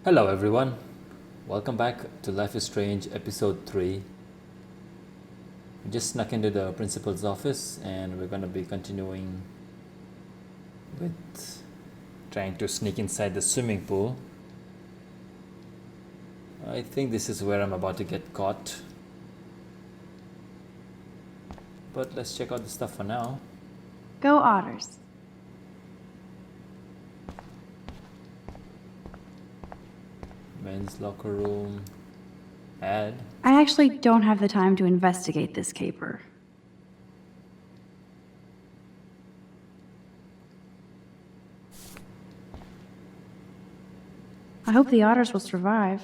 Hello everyone, welcome back to Life is Strange episode 3. We just snuck into the principal's office and we're going to be continuing with trying to sneak inside the swimming pool. I think this is where I'm about to get caught. But let's check out the stuff for now. Go Otters. Men's locker room. Ad. I actually don't have the time to investigate this caper. I hope the Otters will survive.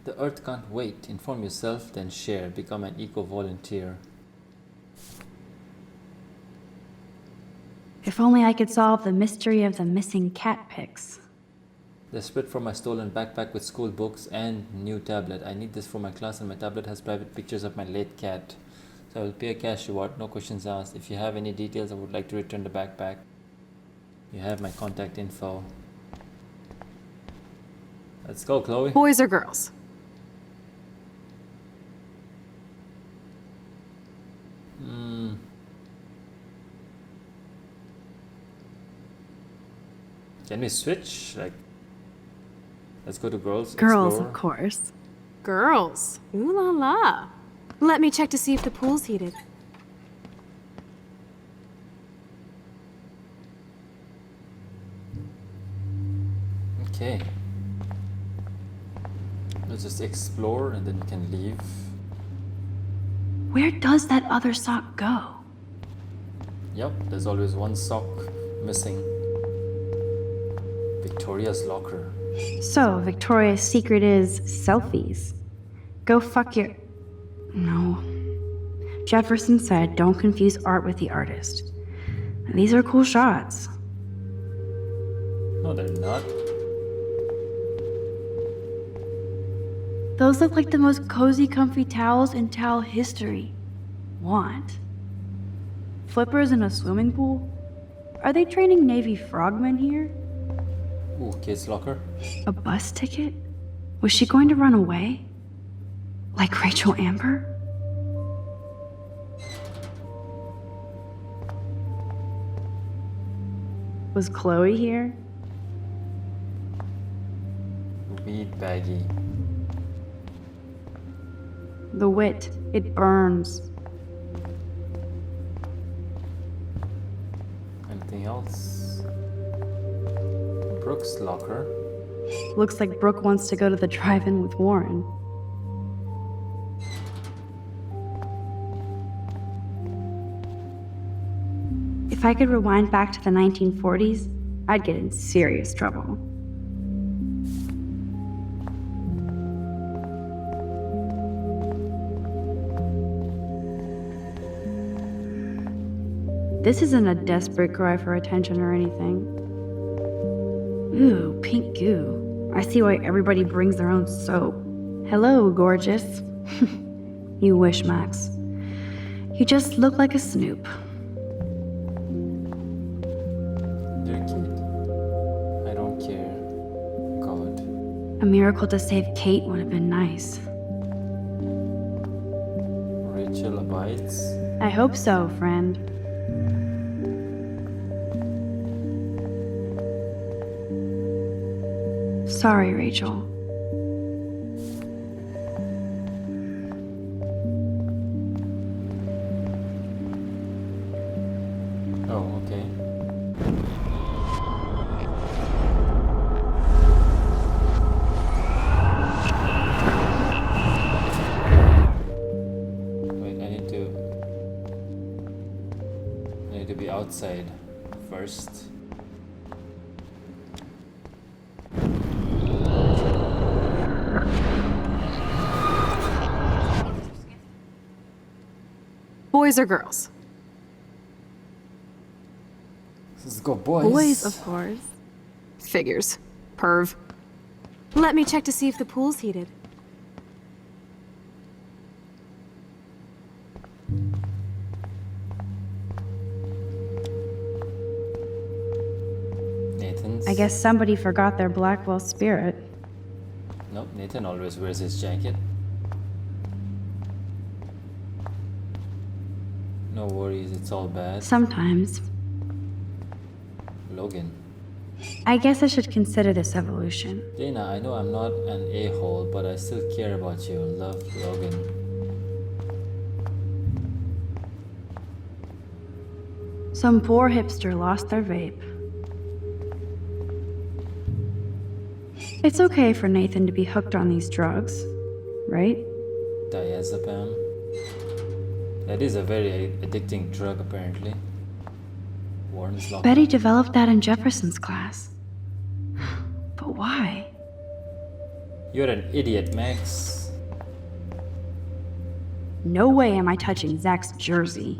The Earth can't wait. Inform yourself, then share. Become an eco-volunteer. If only I could solve the mystery of the missing cat pics. Desperate for my stolen backpack with school books and new tablet. I need this for my class and my tablet has private pictures of my late cat. So I will pay a cash reward, no questions asked. If you have any details, I would like to return the backpack. You have my contact info. Let's go, Chloe. Boys or girls? Can we switch? Let's go to girls. Girls, Explore. of course. Girls. Ooh la la. Let me check to see if the pool's heated. Okay. Let's just explore and then we can leave. Where does that other sock go? Yep, there's always one sock missing. Victoria's locker. So, Victoria's secret is selfies. Go fuck your... No. Jefferson said don't confuse art with the artist. These are cool shots. No, they're not. Those look like the most cozy, comfy towels in towel history. Want? Flippers in a swimming pool? Are they training Navy frogmen here? Ooh, kids' locker. A bus ticket? Was she going to run away? Like Rachel Amber? Was Chloe here? Weed baggie. The wit, it burns. Anything else? Brooke's locker. Looks like Brooke wants to go to the drive-in with Warren. If I could rewind back to the 1940s, I'd get in serious trouble. This isn't a desperate cry for attention or anything. Ooh, pink goo. I see why everybody brings their own soap. Hello, gorgeous. You wish, Max. You just look like a Snoop. Dear kid, I don't care. God. A miracle to save Kate would have been nice. Rachel abides. I hope so, friend. Sorry, Rachel. Oh, okay. Wait, I need to be outside first. Boys or girls? Let's go, boys. Boys, of course. Figures. Perv. Let me check to see if the pool's heated. Nathan's. I guess somebody forgot their Blackwell spirit. Nope, Nathan always wears his jacket. No worries, it's all bad. Sometimes. Logan. I guess I should consider this evolution. Dana, I know I'm not an a-hole, but I still care about you. Love, Logan. Some poor hipster lost their vape. It's okay for Nathan to be hooked on these drugs, right? Diazepam. That is a very addicting drug, apparently. Warren's locked. Betty developed that in Jefferson's class. But why? You're an idiot, Max. No way am I touching Zach's jersey.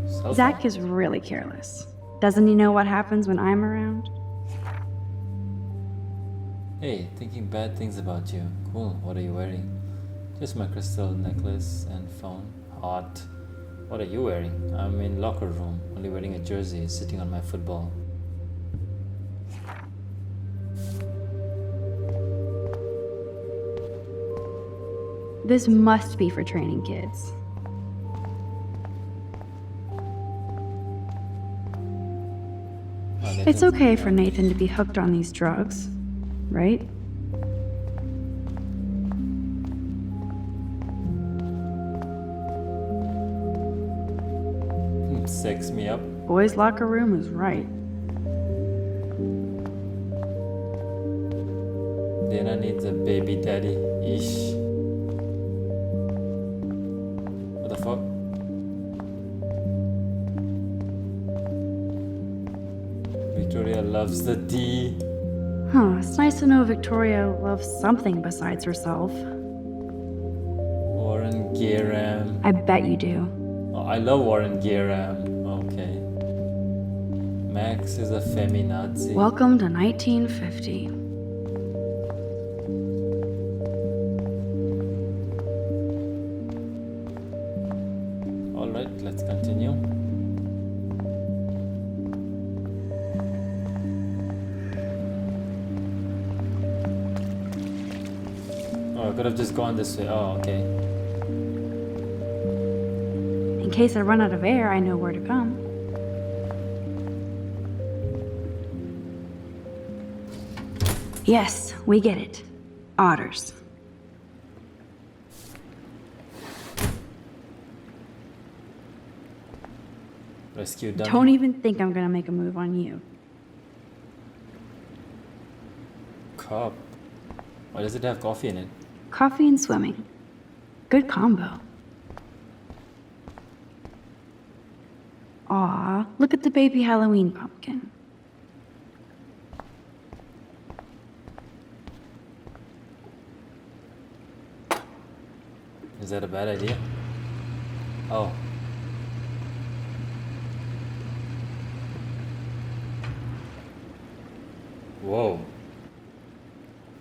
Cell Zach phone. is really careless. Doesn't he know what happens when I'm around? Hey, thinking bad things about you. Cool, what are you wearing? Just my crystal necklace and phone. Hot. What are you wearing? I'm in locker room, only wearing a jersey, sitting on my football. This must be for training kids. Oh, It's okay for Nathan to be hooked on these drugs, right? Sex me up. Boys' locker room is right. Dana needs a baby daddy. Ish. What the fuck? Victoria loves the D. Huh, it's nice to know Victoria loves something besides herself. Warren Garam. I bet you do. Oh, I love Warren Garam. Okay. Max is a feminazi. Welcome to 1950. Alright, let's continue. Oh, I could have just gone this way. Oh, okay. In case I run out of air, I know where to come. Yes, we get it. Otters. Rescue dummy. Don't even think I'm gonna make a move on you. Cup. Why does it have coffee in it? Coffee and swimming. Good combo. Aw, look at the baby Halloween pumpkin. Is that a bad idea? Oh. Whoa.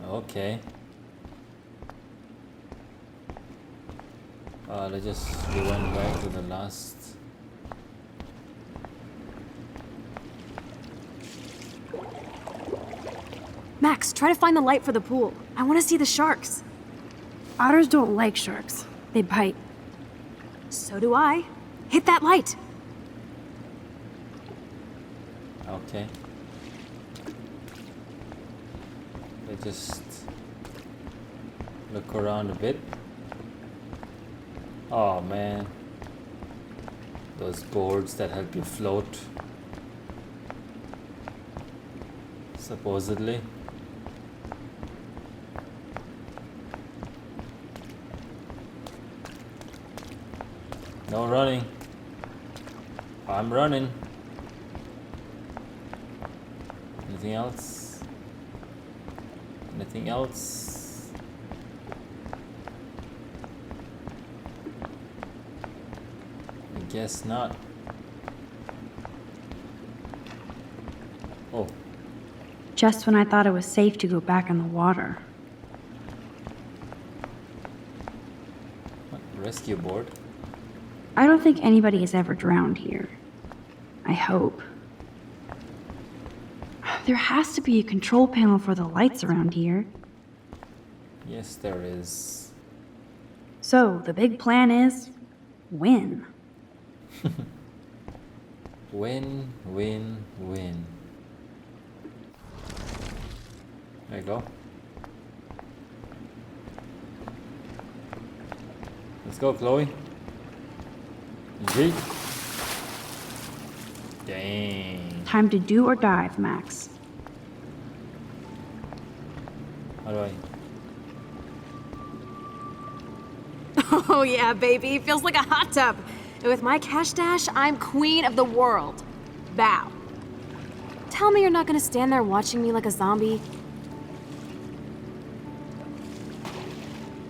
Okay. Let's just rewind back to the last. Max, try to find the light for the pool. I want to see the sharks. Otters don't like sharks. They bite. So do I. Hit that light. Okay. Let's just look around a bit. Oh man. Those boards that help you float. Supposedly. No running. I'm running. Anything else? Anything else? I guess not. Oh, Just when I thought it was safe to go back in the water. what? Rescue board. I don't think anybody has ever drowned here. I hope. There has to be a control panel for the lights around here. Yes, there is. So, the big plan is win. Win, win, win. There you go. Let's go, Chloe. Yeet. Dang. Time to do or dive, Max. How do I? Oh yeah, baby. Feels like a hot tub. And with my cash dash, I'm queen of the world. Bow. Tell me you're not gonna stand there watching me like a zombie.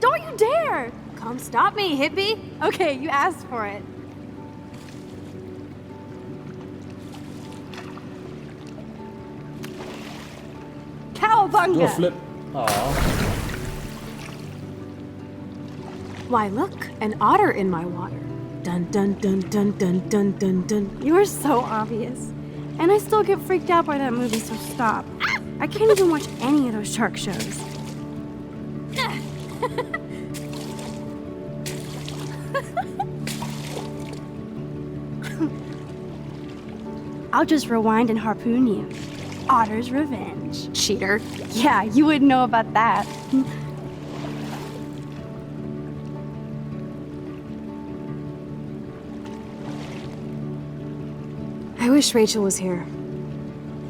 Don't you dare! Come stop me, hippie. Okay, you asked for it. Cowabunga! Do a flip. Aww. Why, look, an otter in my water. Dun dun dun dun dun dun dun dun. You are so obvious. And I still get freaked out by that movie, so stop. I can't even watch any of those shark shows. I'll just rewind and harpoon you. Otter's revenge. Cheater. Yeah, you wouldn't know about that. I wish Rachel was here.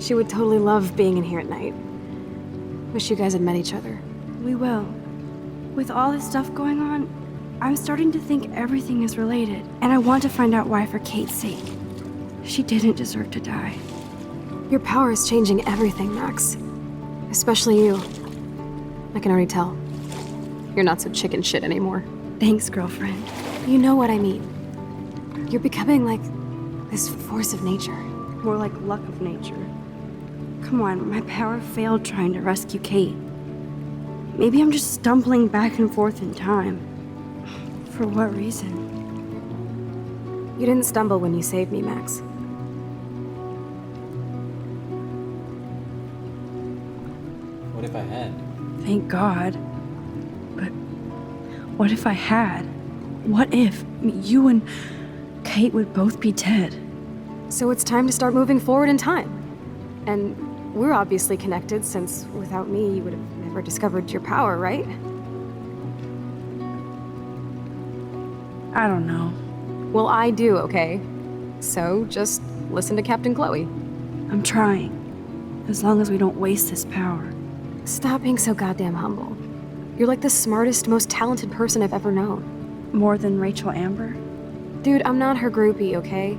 She would totally love being in here at night. Wish you guys had met each other. We will. With all this stuff going on, I'm starting to think everything is related, and I want to find out why for Kate's sake. She didn't deserve to die. Your power is changing everything, Max. Especially you. I can already tell. You're not so chicken shit anymore. Thanks, girlfriend. You know what I mean. You're becoming like this force of nature. More like luck of nature. Come on, my power failed trying to rescue Kate. Maybe I'm just stumbling back and forth in time. For what reason? You didn't stumble when you saved me, Max. What if I had? Thank God. But what if I had? What if you and Kate would both be dead? So it's time to start moving forward in time. And we're obviously connected, since without me, you would have never discovered your power, right? I don't know. Well, I do, okay? So just listen to Captain Chloe. I'm trying. As long as we don't waste this power. Stop being so goddamn humble. You're like the smartest, most talented person I've ever known. More than Rachel Amber? Dude, I'm not her groupie, okay?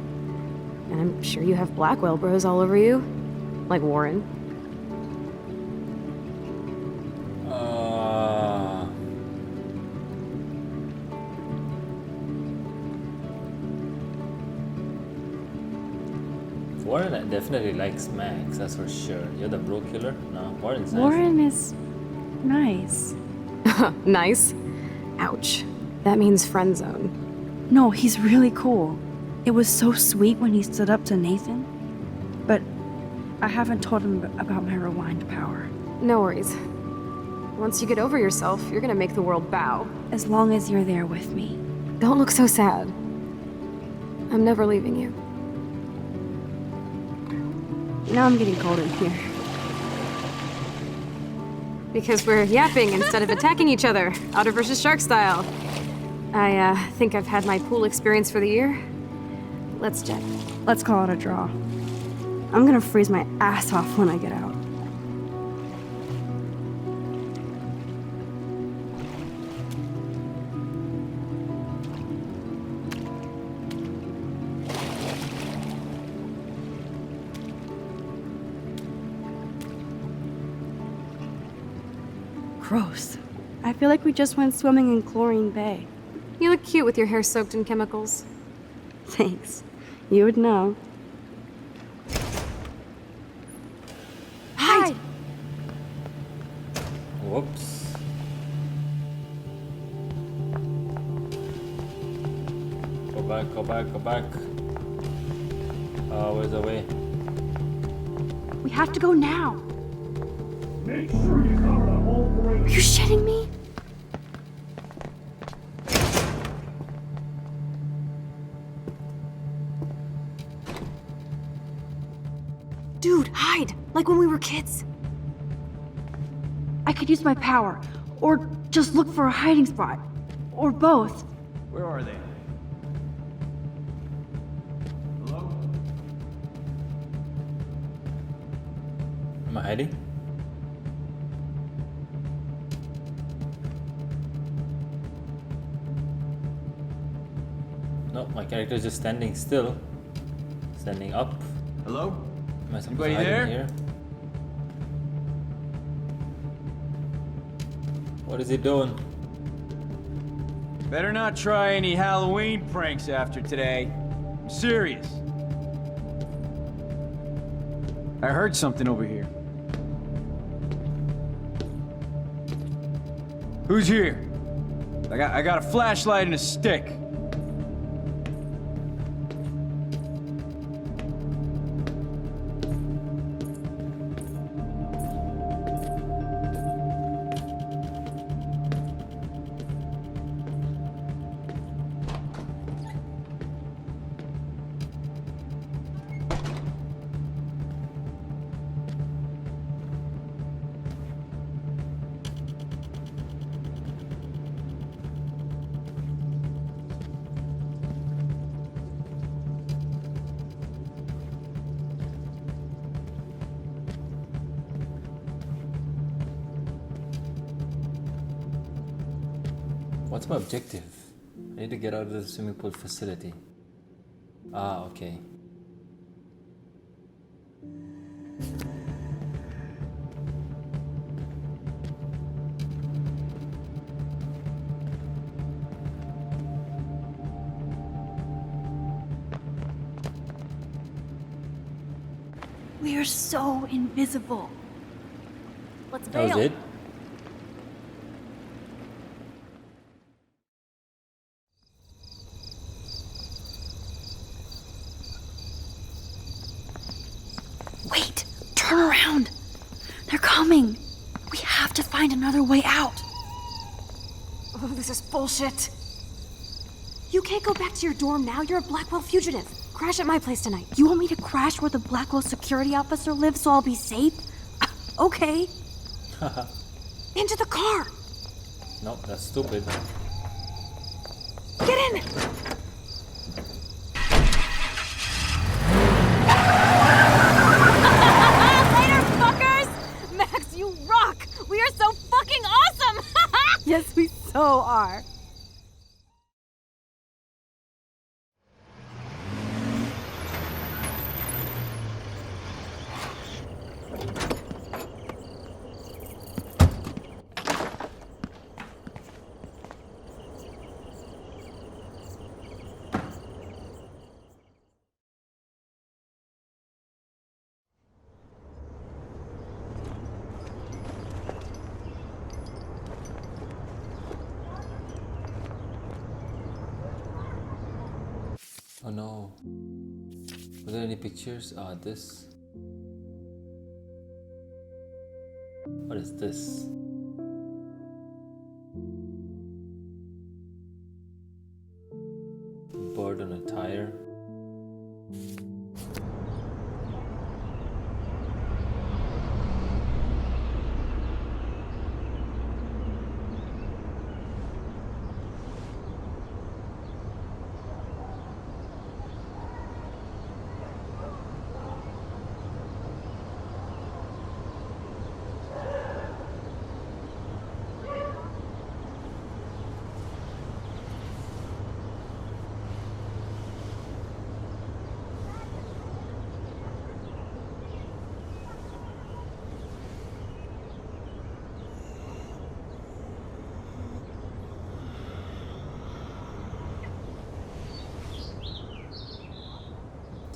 And I'm sure you have Blackwell bros all over you. Like Warren. Warren definitely likes Max, that's for sure. You're the bro killer? No, Warren's nice. Warren is nice. Nice? Ouch. That means friend zone. No, he's really cool. It was so sweet when he stood up to Nathan. But I haven't told him about my rewind power. No worries. Once you get over yourself, you're gonna make the world bow. As long as you're there with me. Don't look so sad. I'm never leaving you. Now I'm getting cold in here. Because we're yapping instead of attacking each other, otter versus shark style. I think I've had my pool experience for the year. Let's jet. Let's call it a draw. I'm gonna freeze my ass off when I get out. Gross. I feel like we just went swimming in Chlorine Bay. You look cute with your hair soaked in chemicals. Thanks. You would know. Hide! Whoops. Go back, go back, go back. Oh, where's the way? We have to go now. Make sure you cover the whole Are break. you shitting me? Dude, hide! Like when we were kids. I could use my power, or just look for a hiding spot, or both. Where are they? Hello? Am I hiding? No, my character is just standing still. Standing up. Hello? Am I supposed to Anybody hide in there? here? What is he doing? Better not try any Halloween pranks after today. I'm serious. I heard something over here. Who's here? I got a flashlight and a stick. What's my objective? I need to get out of the swimming pool facility. Ah, okay. We are so invisible. Let's That was bail. it? Wait, turn around. They're coming. We have to find another way out. Oh, this is bullshit. You can't go back to your dorm now. You're a Blackwell fugitive. Crash at my place tonight. You want me to crash where the Blackwell security officer lives so I'll be safe? Okay. Into the car. No, that's stupid. Get in. Later, fuckers. Max, you rock. We are so fucking awesome. Yes, we so are. Oh no. Were there any pictures? This. What is this? Bird on a tire.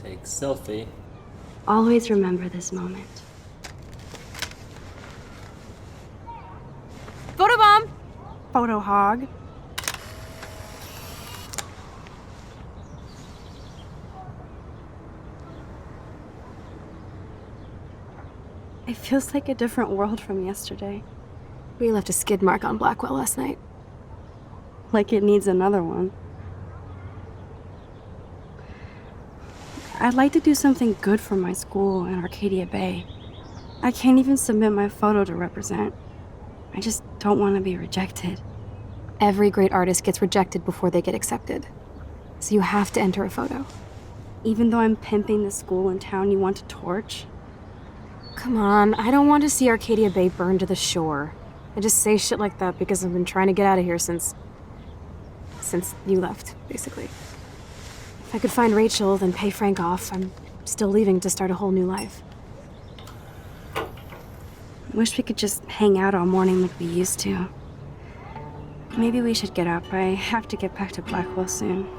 Take selfie. Always remember this moment. Photobomb. Photo hog. feels like a different world from yesterday. We left a skid mark on Blackwell last night. Like it needs another one. I'd like to do something good for my school in Arcadia Bay. I can't even submit my photo to represent. I just don't want to be rejected. Every great artist gets rejected before they get accepted. So you have to enter a photo. Even though I'm pimping the school in town you want to torch? Come on, I don't want to see Arcadia Bay burned to the shore. I just say shit like that because I've been trying to get out of here since you left, basically. If I could find Rachel, then pay Frank off, I'm still leaving to start a whole new life. Wish we could just hang out all morning like we used to. Maybe we should get up. I have to get back to Blackwell soon.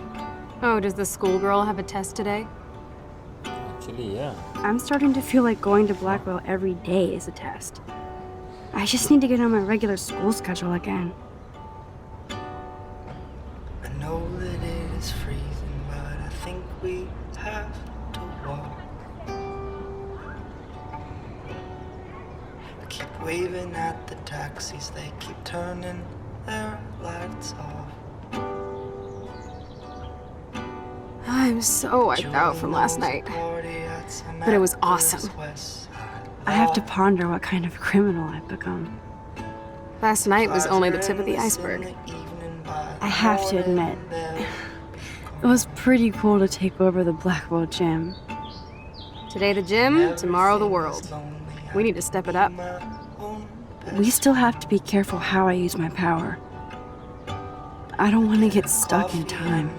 Oh, does the schoolgirl have a test today? Actually, yeah. I'm starting to feel like going to Blackwell every day is a test. I just need to get on my regular school schedule again. I know that it is freezing, but I think we have to walk. I keep waving at the taxis, they keep turning their lights off. I'm so wiped out from last night. But it was awesome. I have to ponder what kind of criminal I've become. Last night was only the tip of the iceberg. I have to admit, it was pretty cool to take over the Blackwell gym. Today the gym, tomorrow the world. We need to step it up. We still have to be careful how I use my power. I don't want to get stuck in time.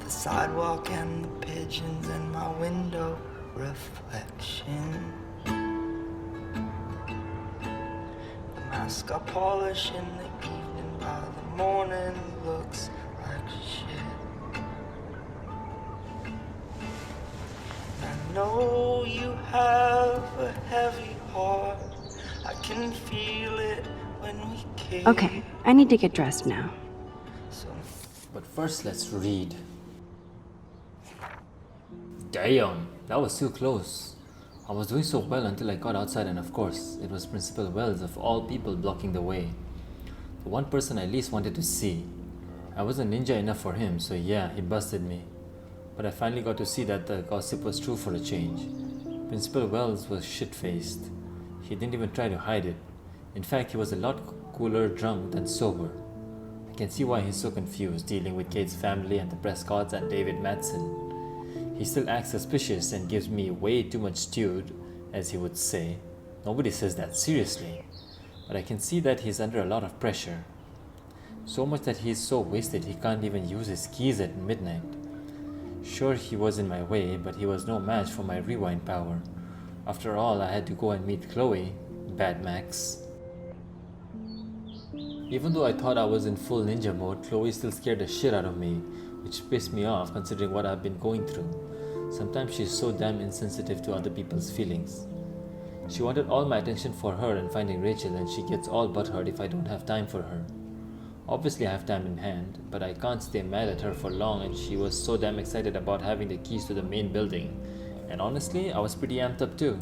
Sidewalk and the pigeons in my window reflection. The mask I polish in the evening, by the morning looks like shit. I know you have a heavy heart, I can feel it when we kiss. Okay, I need to get dressed now. But first, let's read. Damn, that was too close. I was doing so well until I got outside, and of course, it was Principal Wells of all people blocking the way. The one person I least wanted to see. I wasn't ninja enough for him, so yeah, he busted me. But I finally got to see that the gossip was true for a change. Principal Wells was shit-faced. He didn't even try to hide it. In fact, he was a lot cooler drunk than sober. I can see why he's so confused dealing with Kate's family and the Prescotts and David Madsen. He still acts suspicious and gives me way too much stewed, as he would say. Nobody says that seriously. But I can see that he's under a lot of pressure. So much that he's so wasted he can't even use his keys at midnight. Sure, he was in my way, but he was no match for my rewind power. After all, I had to go and meet Chloe, Bad Max. Even though I thought I was in full ninja mode, Chloe still scared the shit out of me, which pissed me off considering what I've been going through. Sometimes she's so damn insensitive to other people's feelings. She wanted all my attention for her and finding Rachel, and she gets all butthurt if I don't have time for her. Obviously I have time in hand, but I can't stay mad at her for long, and she was so damn excited about having the keys to the main building. And honestly, I was pretty amped up too.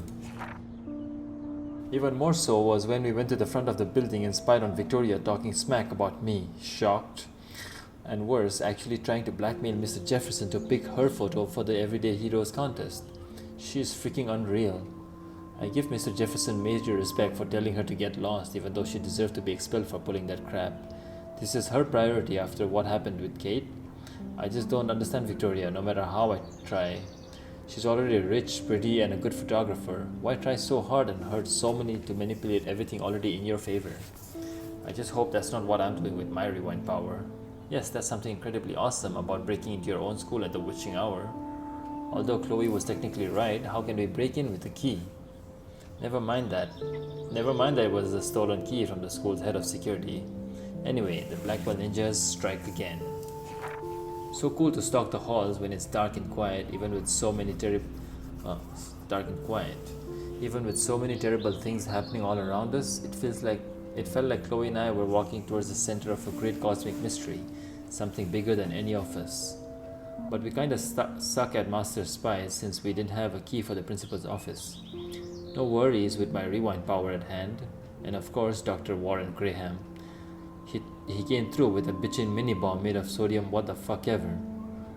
Even more so was when we went to the front of the building and spied on Victoria talking smack about me, shocked. And worse, actually trying to blackmail Mr. Jefferson to pick her photo for the Everyday Heroes contest. She is freaking unreal. I give Mr. Jefferson major respect for telling her to get lost, even though she deserved to be expelled for pulling that crap. This is her priority after what happened with Kate. I just don't understand Victoria, no matter how I try. She's already rich, pretty, and a good photographer. Why try so hard and hurt so many to manipulate everything already in your favor? I just hope that's not what I'm doing with my rewind power. Yes, that's something incredibly awesome about breaking into your own school at the witching hour. Although Chloe was technically right, how can we break in with a key? Never mind that it was a stolen key from the school's head of security. Anyway, the Blackwell Ninjas strike again. So cool to stalk the halls when it's dark and quiet, even with so many terrible things happening all around us. It felt like Chloe and I were walking towards the center of a great cosmic mystery, something bigger than any of us. But we kinda suck at master spies since we didn't have a key for the principal's office. No worries with my rewind power at hand, and of course Dr. Warren Graham. He came through with a bitchin' mini bomb made of sodium what the fuck ever.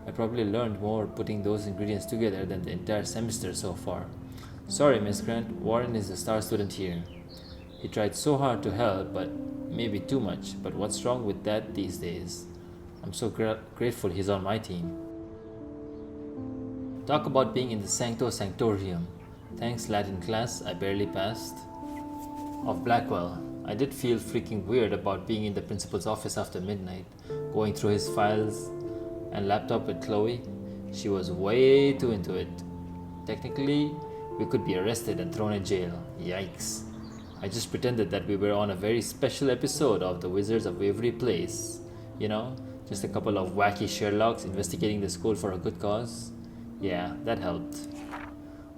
I probably learned more putting those ingredients together than the entire semester so far. Sorry, Miss Grant, Warren is the star student here. He tried so hard to help, but maybe too much. But what's wrong with that these days? I'm so grateful he's on my team. Talk about being in the Sancto Sanctorium. Thanks Latin class, I barely passed. Of Blackwell, I did feel freaking weird about being in the principal's office after midnight, going through his files and laptop with Chloe. She was way too into it. Technically, we could be arrested and thrown in jail. Yikes. I just pretended that we were on a very special episode of The Wizards of Waverly Place. You know, just a couple of wacky Sherlocks investigating the school for a good cause. Yeah, that helped.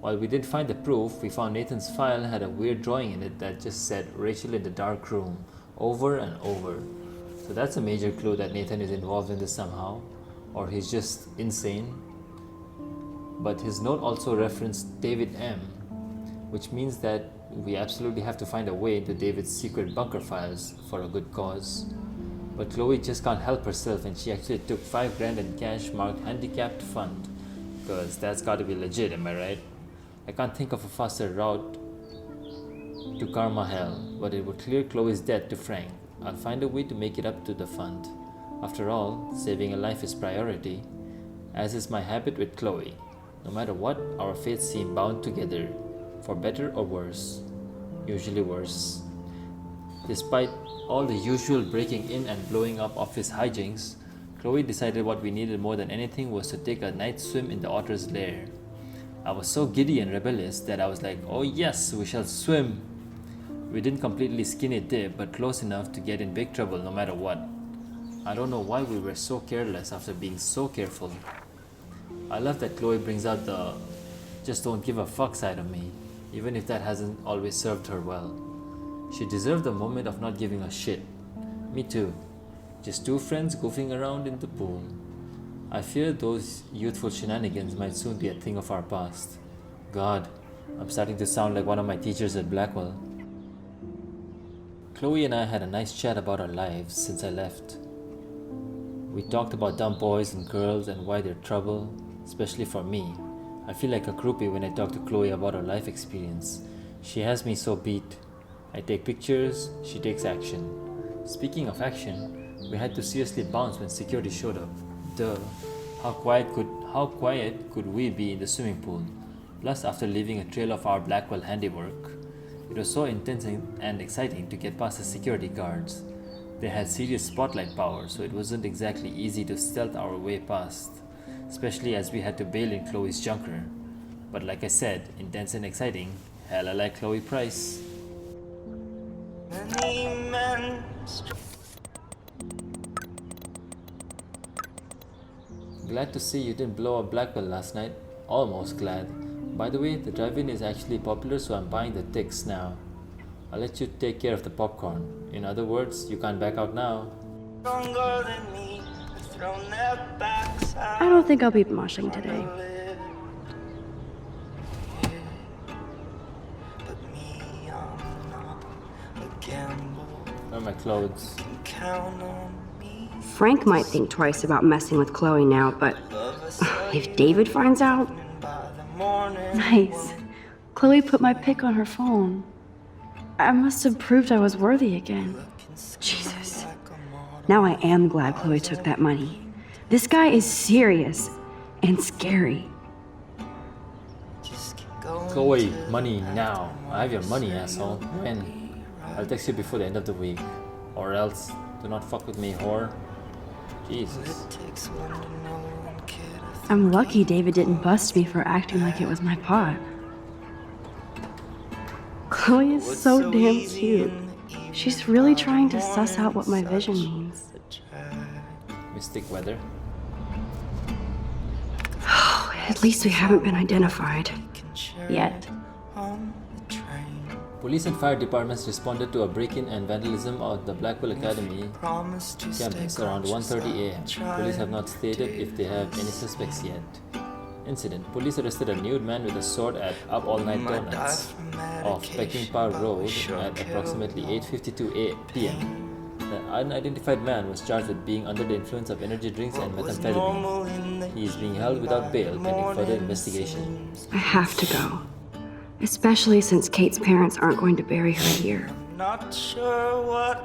While we didn't find the proof, we found Nathan's file had a weird drawing in it that just said Rachel in the dark room over and over. So that's a major clue that Nathan is involved in this somehow, or he's just insane. But his note also referenced David M, which means that we absolutely have to find a way into David's secret bunker files for a good cause. But Chloe just can't help herself, and she actually took $5,000 in cash marked handicapped fund, because that's gotta be legit, am I right? I can't think of a faster route to karma hell, but it would clear Chloe's debt to Frank. I'll find a way to make it up to the fund. After all, saving a life is priority, as is my habit with Chloe. No matter what, our fates seem bound together, for better or worse. Usually worse. Despite all the usual breaking in and blowing up office hijinks, Chloe decided what we needed more than anything was to take a night swim in the otter's lair. I was so giddy and rebellious that I was like, oh yes, we shall swim. We didn't completely skinny dip, but close enough to get in big trouble no matter what. I don't know why we were so careless after being so careful. I love that Chloe brings out the just don't give a fuck side of me, even if that hasn't always served her well. She deserved the moment of not giving a shit. Me too. Just two friends goofing around in the pool. I fear those youthful shenanigans might soon be a thing of our past. God, I'm starting to sound like one of my teachers at Blackwell. Chloe and I had a nice chat about our lives since I left. We talked about dumb boys and girls and why they're trouble, especially for me. I feel like a groupie when I talk to Chloe about her life experience. She has me so beat. I take pictures, she takes action. Speaking of action, we had to seriously bounce when security showed up. Duh. How quiet could we be in the swimming pool? Plus, after leaving a trail of our Blackwell handiwork, it was so intense and exciting to get past the security guards. They had serious spotlight power, so it wasn't exactly easy to stealth our way past, especially as we had to bail in Chloe's junker. But like I said, intense and exciting. Hell, I like Chloe Price. Many men Glad to see you didn't blow up Blackwell last night. Almost glad. By the way, the drive-in is actually popular, so I'm buying the tickets now. I'll let you take care of the popcorn. In other words, you can't back out now. stronger than me, have thrown their backs out. I don't think I'll be moshing today. But me, I'm not a gamble. Where are my clothes? You can count on me. Frank might think twice about messing with Chloe now, but if David finds out... By the morning, Nice. Chloe put my pic on her phone. I must have proved I was worthy again. Jesus. Now I am glad Chloe took that money. This guy is serious and scary. just keep going. Chloe, money now. I have your money, asshole. When? I'll text you before the end of the week. Or else, do not fuck with me, whore. Jesus. It takes one to know one, kid. I'm lucky David didn't bust me for acting like it was my pot. Chloe is so damn cute. She's really trying to suss out what my vision means. Mystic weather. At least we haven't been identified. Yet. On the train. Police and fire departments responded to a break-in and vandalism at the Blackwell Academy campus around 1:30 a.m. Police have not stated if they have any suspects yet. Incident. Police arrested a nude man with a sword at Up All Night Donuts off Peckinpah Road at approximately 8:52 p.m. The unidentified man was charged with being under the influence of energy drinks and methamphetamine. He is being held without bail pending further investigation. I have to go. Especially since Kate's parents aren't going to bury her here. Not sure what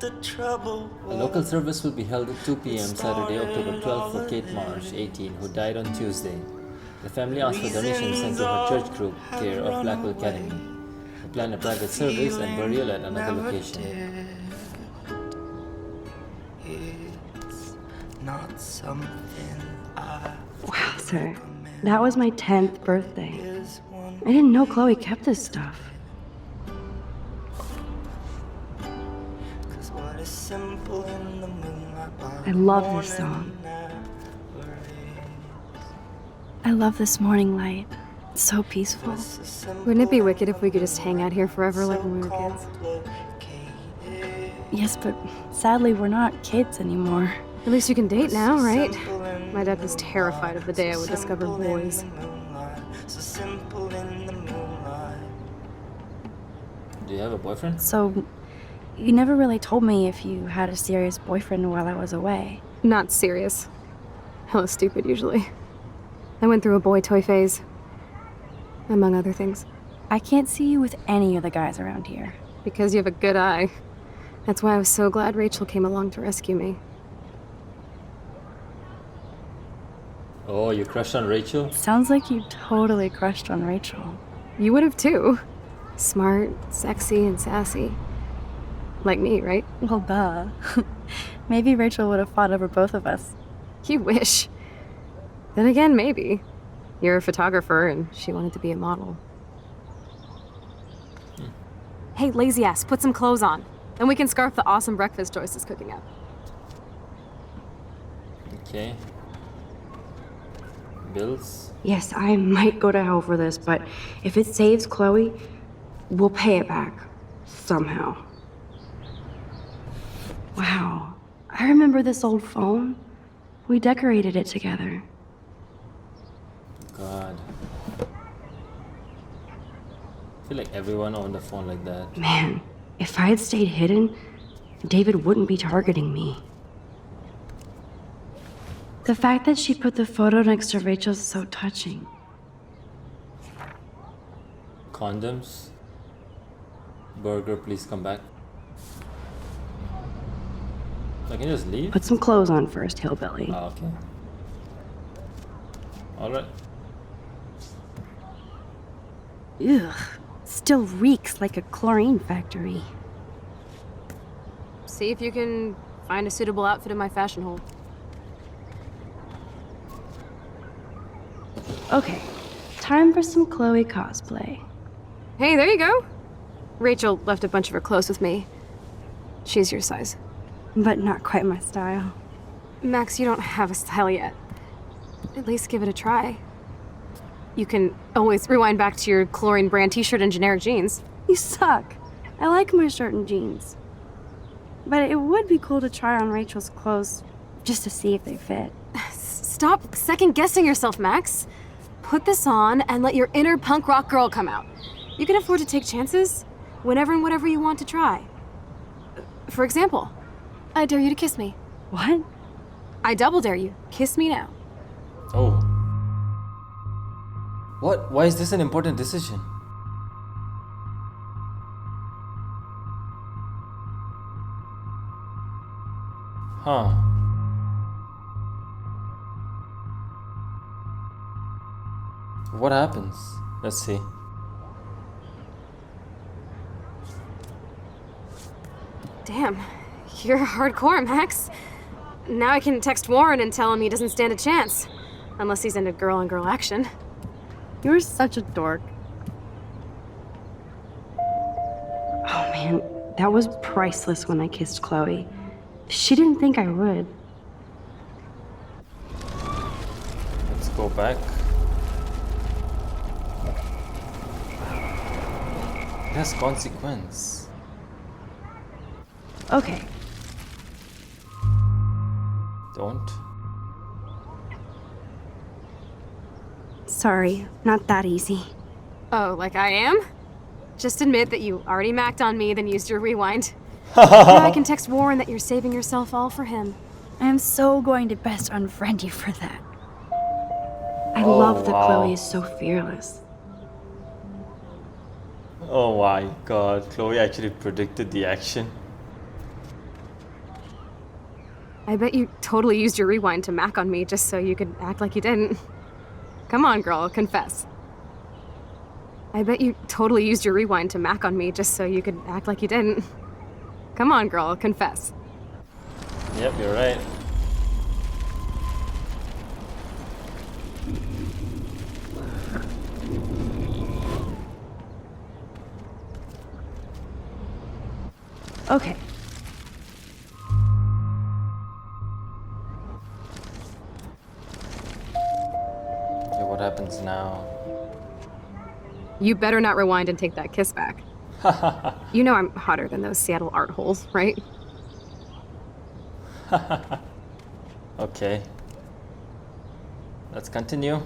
the trouble A local service will be held at 2 p.m. Saturday, October 12 for Kate Marsh, 18, who died on Tuesday. The family asked for donations sent to her church group, care of Blackwell Academy. They plan a private service and burial at another location. It's not something I Wow, sir. That was my 10th birthday. is one I didn't know Chloe kept this stuff. cause what is simple in the moonlight I love this song. I love this morning light. It's so peaceful. Wouldn't it be wicked if we could just hang out here forever like when we were kids? Yes, but sadly we're not kids anymore. At least you can date now, right? My dad was terrified of the day I would discover boys. So simple in the moonlight. Do you have a boyfriend? So, you never really told me if you had a serious boyfriend while I was away. Not serious. Hella stupid, usually. I went through a boy toy phase. Among other things. I can't see you with any of the guys around here. Because you have a good eye. That's why I was so glad Rachel came along to rescue me. Oh, you crushed on Rachel? Sounds like you totally crushed on Rachel. You would have too. Smart, sexy, and sassy. Like me, right? Well, duh. Maybe Rachel would have fought over both of us. You wish. Then again, maybe. You're a photographer and she wanted to be a model. Hey, lazy ass, put some clothes on. Then we can scarf the awesome breakfast Joyce is cooking up. Okay. Bills? Yes, I might go to hell for this, but if it saves Chloe, we'll pay it back. Somehow. Wow. I remember this old phone. We decorated it together. God. I feel like everyone owned a phone like that. Man, if I had stayed hidden, David wouldn't be targeting me. The fact that she put the photo next to Rachel's is so touching. Condoms? Burger, please come back. I can just leave? Put some clothes on first, hillbilly. Ah, okay. Alright. Ugh. Still reeks like a chlorine factory. See if you can find a suitable outfit in my fashion hole. Okay, time for some Chloe cosplay. Hey, there you go. Rachel left a bunch of her clothes with me. She's your size. But not quite my style. Max, you don't have a style yet. At least give it a try. You can always rewind back to your chlorine brand t-shirt and generic jeans. You suck. I like my shirt and jeans. But it would be cool to try on Rachel's clothes just to see if they fit. Stop second-guessing yourself, Max. Put this on and let your inner punk rock girl come out. You can afford to take chances whenever and whatever you want to try. For example, I dare you to kiss me. What? I double dare you. Kiss me now. Oh. What? Why is this an important decision? Huh. What happens? Let's see. Damn, you're hardcore, Max. Now I can text Warren and tell him he doesn't stand a chance. Unless he's into girl-on-girl action. You're such a dork. Oh man, that was priceless when I kissed Chloe. She didn't think I would. Let's go back. has consequence. Okay. Don't. Sorry, not that easy. Oh, like I am? Just admit that you already macked on me, then used your rewind. Now I can text Warren that you're saving yourself all for him. I am so going to best unfriend you for that. I Oh, love that wow. Chloe is so fearless. Oh my god, Chloe actually predicted the action. I bet you totally used your rewind to mack on me just so you could act like you didn't. Come on, girl, confess. I bet you totally used your rewind to mack on me just so you could act like you didn't. Come on, girl, confess. Yep, you're right. Okay. Okay, what happens now? You better not rewind and take that kiss back. You know I'm hotter than those Seattle art holes, right? Okay. Let's continue.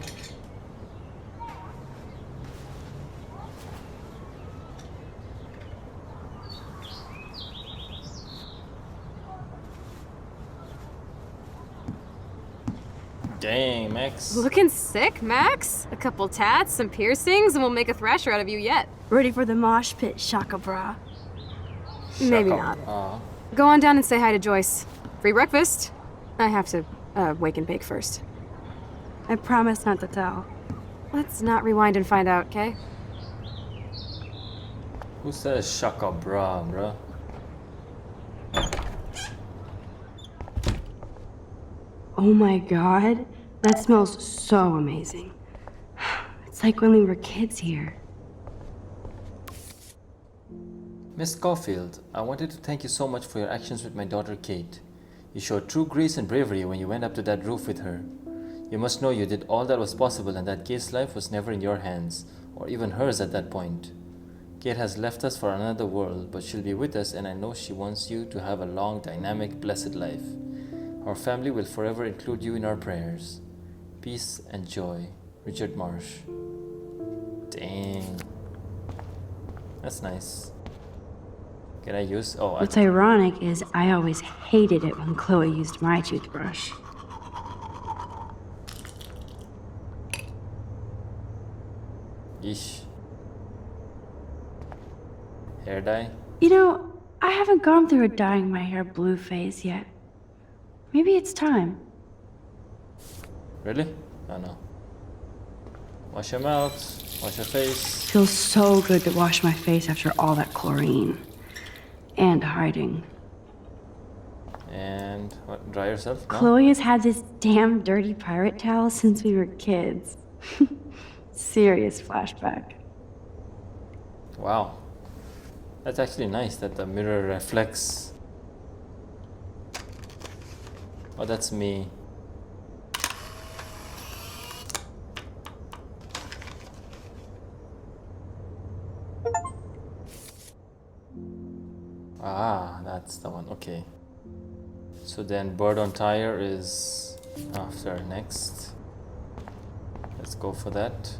Dang, Max. Looking sick, Max. A couple tats, some piercings, and we'll make a thrasher out of you yet. Ready for the mosh pit, Shaka Bra. Maybe Shut not. up. Aw. Go on down and say hi to Joyce. Free breakfast? I have to, wake and bake first. I promise not to tell. Let's not rewind and find out, okay? Who says shaka bra, bruh? Oh my god, that smells so amazing. It's like when we were kids here. Miss Caulfield, I wanted to thank you so much for your actions with my daughter Kate. You showed true grace and bravery when you went up to that roof with her. You must know you did all that was possible and that Kate's life was never in your hands, or even hers at that point. Kate has left us for another world, but she'll be with us and I know she wants you to have a long, dynamic, blessed life. Our family will forever include you in our prayers. Peace and joy. Richard Marsh. Dang. That's nice. Can I use... Oh, What's ironic is I always hated it when Chloe used my toothbrush. Yeesh. Hair dye? You know, I haven't gone through a dyeing my hair blue phase yet. Maybe it's time. Really? Oh no. Wash your mouth. Wash your face. Feels so good to wash my face after all that chlorine. And hiding. And what? Dry yourself? No? Chloe has had this damn dirty pirate towel since we were kids. Serious flashback. Wow. That's actually nice that the mirror reflects. Oh, that's me. Ah, that's the one. Okay. So then bird on tire is after next. Let's go for that.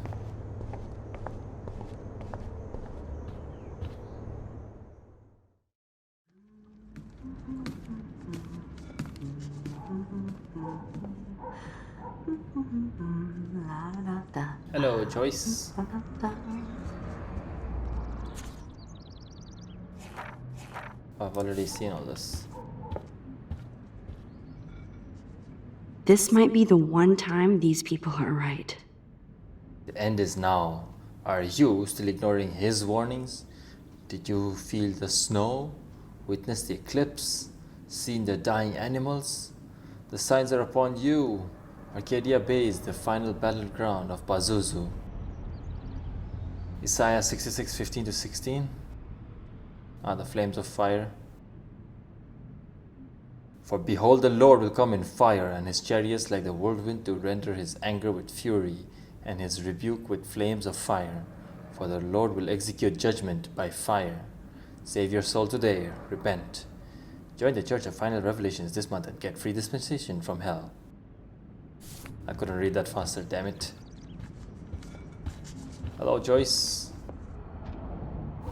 Hello, Joyce. I've already seen all this. This might be the one time these people are right. The end is now. Are you still ignoring his warnings? Did you feel the snow? Witness the eclipse? Seen the dying animals? The signs are upon you. Arcadia Bay is the final battleground of Pazuzu. Isaiah 66:15-16. The flames of fire. For behold, the Lord will come in fire, and his chariots like the whirlwind to render his anger with fury, and his rebuke with flames of fire. For the Lord will execute judgment by fire. Save your soul today. Repent. Join the Church of Final Revelations this month and get free dispensation from hell. I couldn't read that faster, damn it. Hello, Joyce.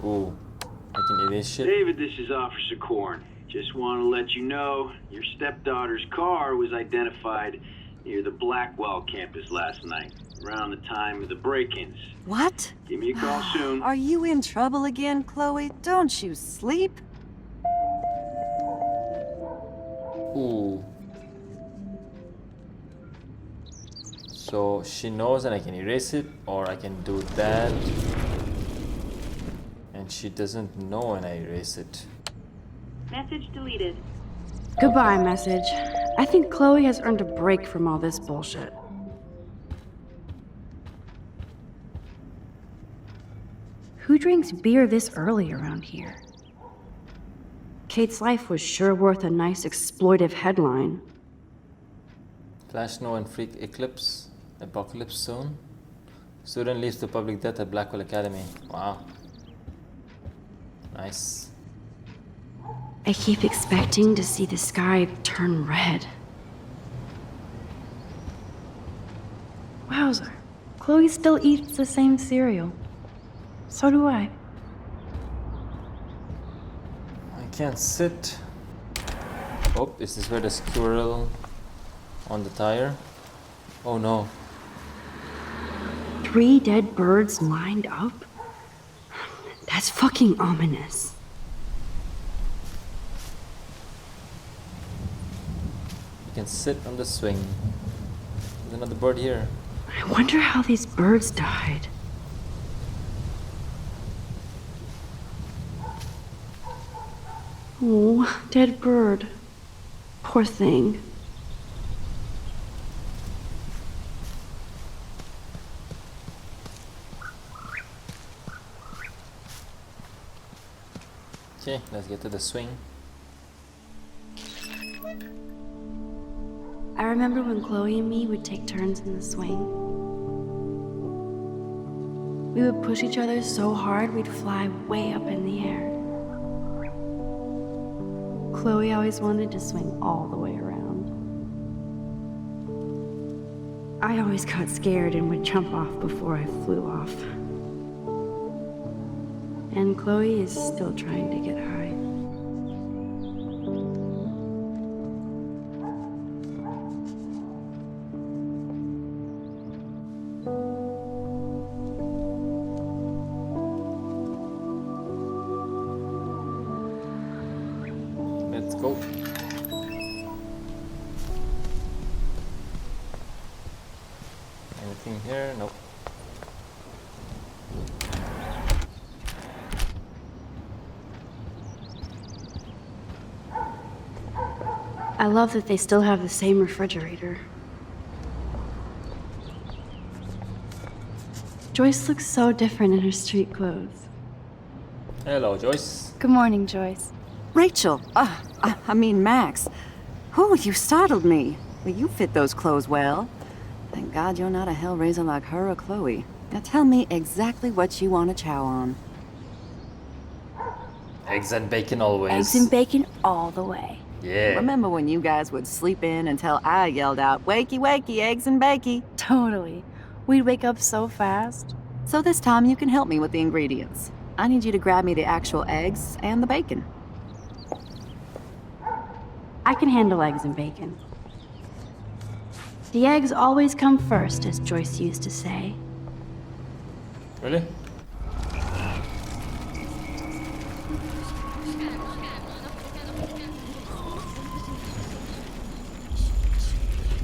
Ooh, I can erase shit. David, this is Officer Korn. Just want to let you know your stepdaughter's car was identified near the Blackwell campus last night, around the time of the break-ins. What? Give me a call soon. Are you in trouble again, Chloe? Don't you sleep? Ooh. So she knows and I can erase it, or I can do that. And she doesn't know and I erase it. Message deleted. Goodbye, message. I think Chloe has earned a break from all this bullshit. Who drinks beer this early around here? Kate's life was sure worth a nice exploitive headline. Flash snow and freak eclipse. Apocalypse soon. Student leaves to public death at Blackwell Academy. Wow. Nice. I keep expecting to see the sky turn red. Wowzer. Chloe still eats the same cereal. So do I. I can't sit. Oh, is this where the squirrel on the tire? Oh no. 3 dead birds lined up? That's fucking ominous. You can sit on the swing. There's another bird here. I wonder how these birds died. Oh, dead bird. Poor thing. Okay, let's get to the swing. I remember when Chloe and me would take turns in the swing. We would push each other so hard we'd fly way up in the air. Chloe always wanted to swing all the way around. I always got scared and would jump off before I flew off. And Chloe is still trying to get high. Let's go. Anything here? Nope. I love that they still have the same refrigerator. Joyce looks so different in her street clothes. Hello, Joyce. Good morning, Joyce. Rachel, I mean Max. Oh, you startled me. Well, you fit those clothes well. Thank God you're not a hellraiser like her or Chloe. Now tell me exactly what you want to chow on. Eggs and bacon always. Eggs and bacon all the way. Yeah. Remember when you guys would sleep in until I yelled out, "Wakey, wakey, eggs and bakey"? Totally. We'd wake up so fast. So this time you can help me with the ingredients. I need you to grab me the actual eggs and the bacon. I can handle eggs and bacon. The eggs always come first, as Joyce used to say. Really?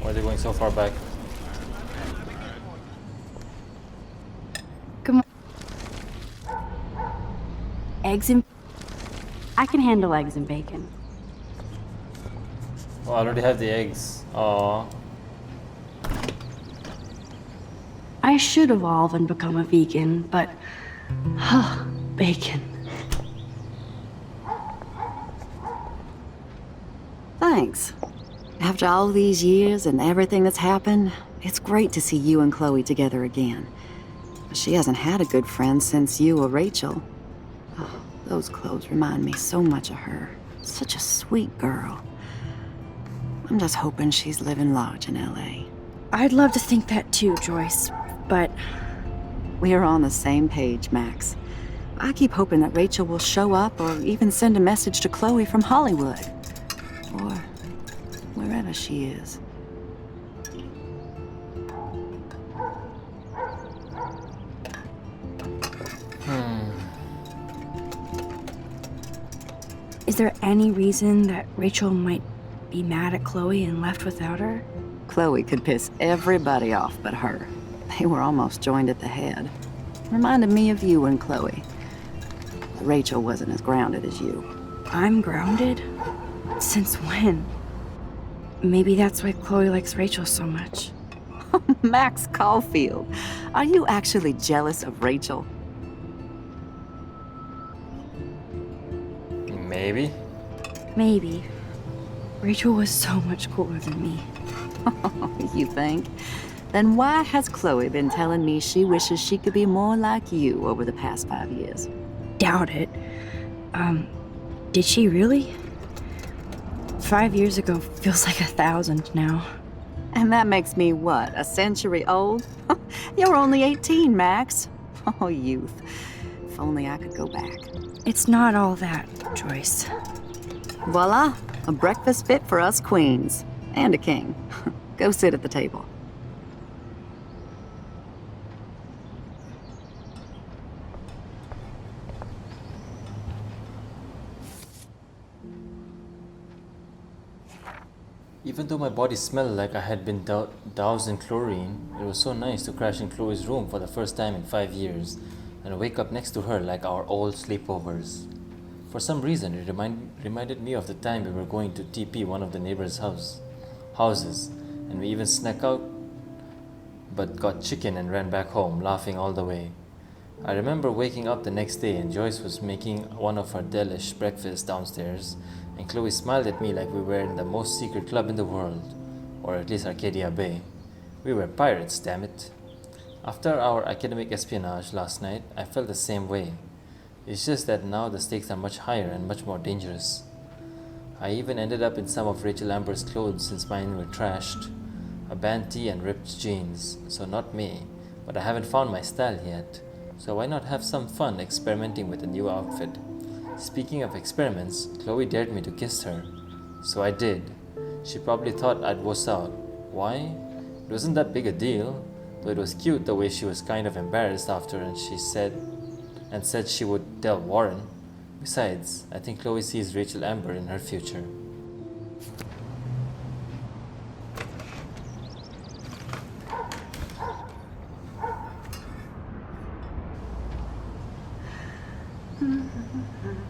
Why are they going so far back? Good morning. Eggs and... I can handle eggs and bacon. Oh, I already have the eggs. Aww. I should evolve and become a vegan, but... bacon. Thanks. After all these years and everything that's happened, it's great to see you and Chloe together again. She hasn't had a good friend since you or Rachel. Oh, those clothes remind me so much of her. Such a sweet girl. I'm just hoping she's living large in LA. I'd love to think that too, Joyce, but We're on the same page, Max. I keep hoping that Rachel will show up or even send a message to Chloe from Hollywood. Or wherever she is. is there any reason that Rachel might be mad at Chloe and left without her? Chloe could piss everybody off but her. They were almost joined at the head. Reminded me of you and Chloe. Rachel wasn't as grounded as you. I'm grounded? Since when? Maybe that's why Chloe likes Rachel so much. Max Caulfield, are you actually jealous of Rachel? Maybe. Maybe. Rachel was so much cooler than me. You think? Then why has Chloe been telling me she wishes she could be more like you over the past 5 years? Doubt it. Did she really? 5 years ago feels like 1,000 now. And that makes me what, a century old? You're only 18, Max. Oh, youth. If only I could go back. It's not all that, Joyce. Voila, a breakfast fit for us queens. And a king. Go sit at the table. Even though my body smelled like I had been doused in chlorine, it was so nice to crash in Chloe's room for the first time in 5 years and wake up next to her like our old sleepovers. For some reason, it reminded me of the time we were going to TP one of the neighbors' houses, and we even snuck out but got chicken and ran back home, laughing all the way. I remember waking up the next day and Joyce was making one of her delish breakfasts downstairs, and Chloe smiled at me like we were in the most secret club in the world, or at least Arcadia Bay. We were pirates, damn it. After our academic espionage last night, I felt the same way. It's just that now the stakes are much higher and much more dangerous. I even ended up in some of Rachel Amber's clothes since mine were trashed. A band tee and ripped jeans, so not me, but I haven't found my style yet. So why not have some fun experimenting with a new outfit? Speaking of experiments, Chloe dared me to kiss her. So I did. She probably thought I'd wuss out. Why? It wasn't that big a deal, though it was cute the way she was kind of embarrassed after and said she would tell Warren. Besides, I think Chloe sees Rachel Amber in her future.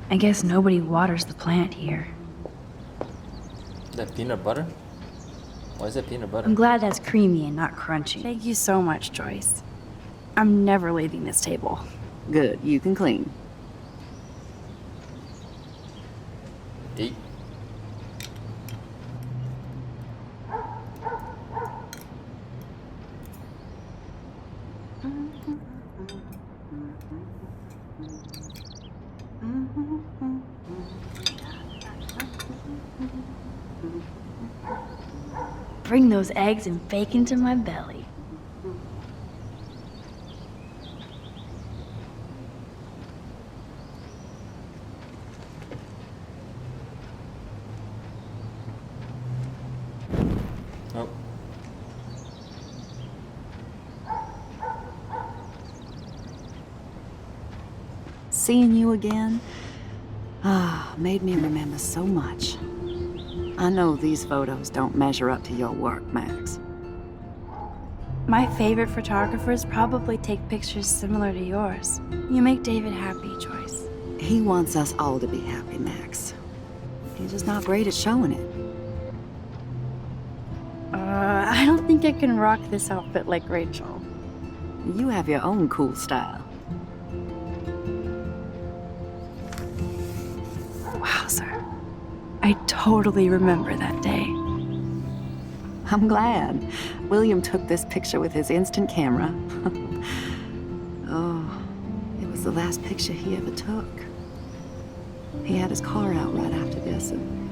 I guess nobody waters the plant here. That peanut butter? Why is that peanut butter? I'm glad that's creamy and not crunchy. Thank you so much, Joyce. I'm never leaving this table. Good, you can clean. Eat. Bring those eggs and bacon to my belly. Oh. Seeing you again, made me remember so much. I know these photos don't measure up to your work, Max. My favorite photographers probably take pictures similar to yours. You make David happy, Joyce. He wants us all to be happy, Max. He's just not great at showing it. I don't think I can rock this outfit like Rachel. You have your own cool style. Wowzer. I totally remember that day. I'm glad. William took this picture with his instant camera. Oh, it was the last picture he ever took. He had his car out right after this, and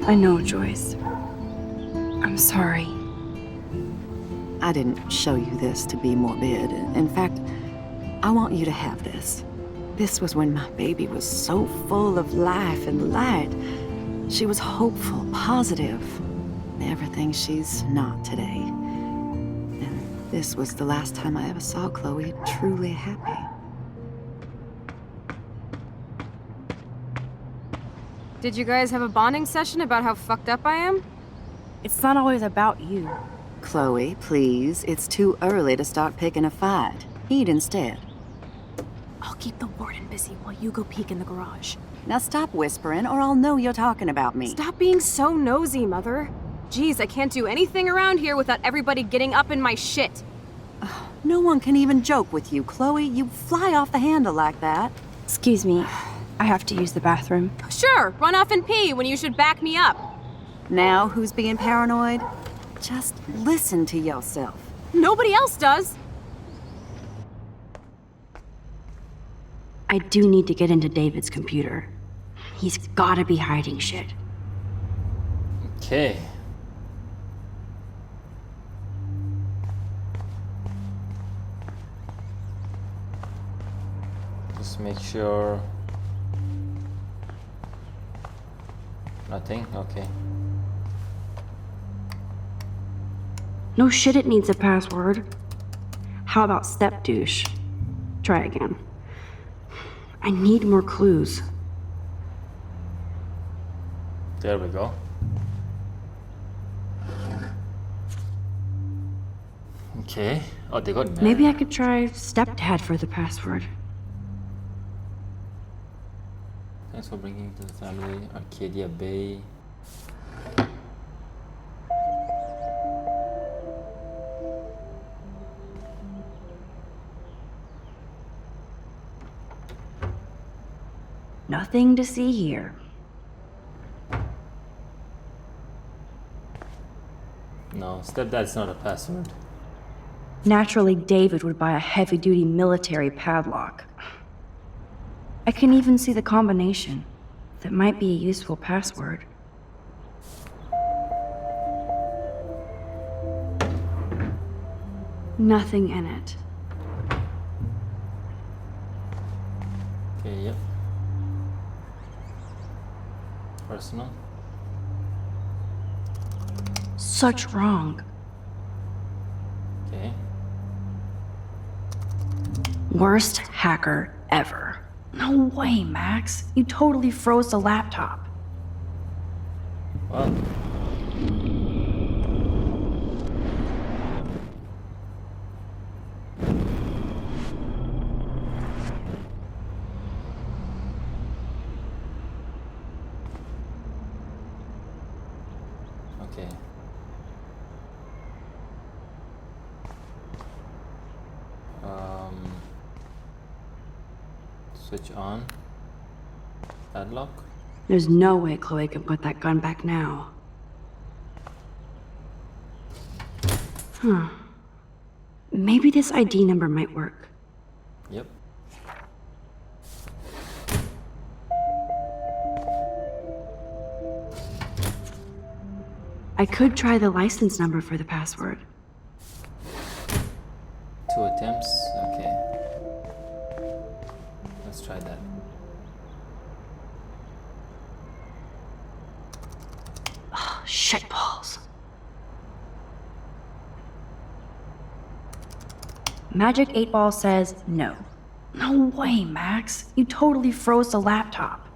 I know, Joyce. I'm sorry. I didn't show you this to be morbid. In fact, I want you to have this. This was when my baby was so full of life and light. She was hopeful, positive. Everything she's not today. And this was the last time I ever saw Chloe truly happy. Did you guys have a bonding session about how fucked up I am? It's not always about you. Chloe, please. It's too early to start picking a fight. Eat instead. I'll keep the warden busy while you go peek in the garage. Now stop whispering, or I'll know you're talking about me. Stop being so nosy, Mother. Geez, I can't do anything around here without everybody getting up in my shit. No one can even joke with you, Chloe. You fly off the handle like that. Excuse me. I have to use the bathroom. Sure, run off and pee when you should back me up. Now who's being paranoid? Just listen to yourself. Nobody else does. I do need to get into David's computer. He's gotta be hiding shit. Okay. Just make sure. Nothing? Okay. No shit, it needs a password. How about step douche? Try again. I need more clues. There we go. Okay. Oh, they got married. Maybe I could try stepdad for the password. Thanks for bringing to the family. Arcadia Bay. Nothing to see here. No, stepdad's not a password. Naturally, David would buy a heavy-duty military padlock. I can even see the combination. That might be a useful password. Nothing in it. Okay, yep. Personal. Such wrong. Okay. Worst hacker ever. No way, Max. You totally froze the laptop. Well. Okay. Switch on. Padlock. There's no way Chloe can put that gun back now. Huh. Maybe this ID number might work. Yep. I could try the license number for the password. 2 attempts. Okay. Let's try that. Oh, shitballs. Magic 8 Ball says no. No way, Max. You totally froze the laptop.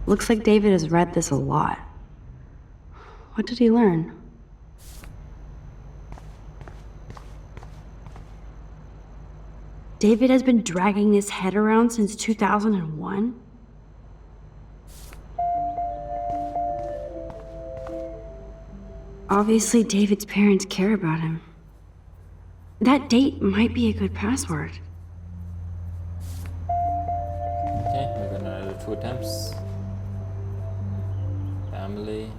Looks like David has read this a lot. What did he learn? David has been dragging his head around since 2001? Obviously, David's parents care about him. That date might be a good password. have 2 attempts. Family.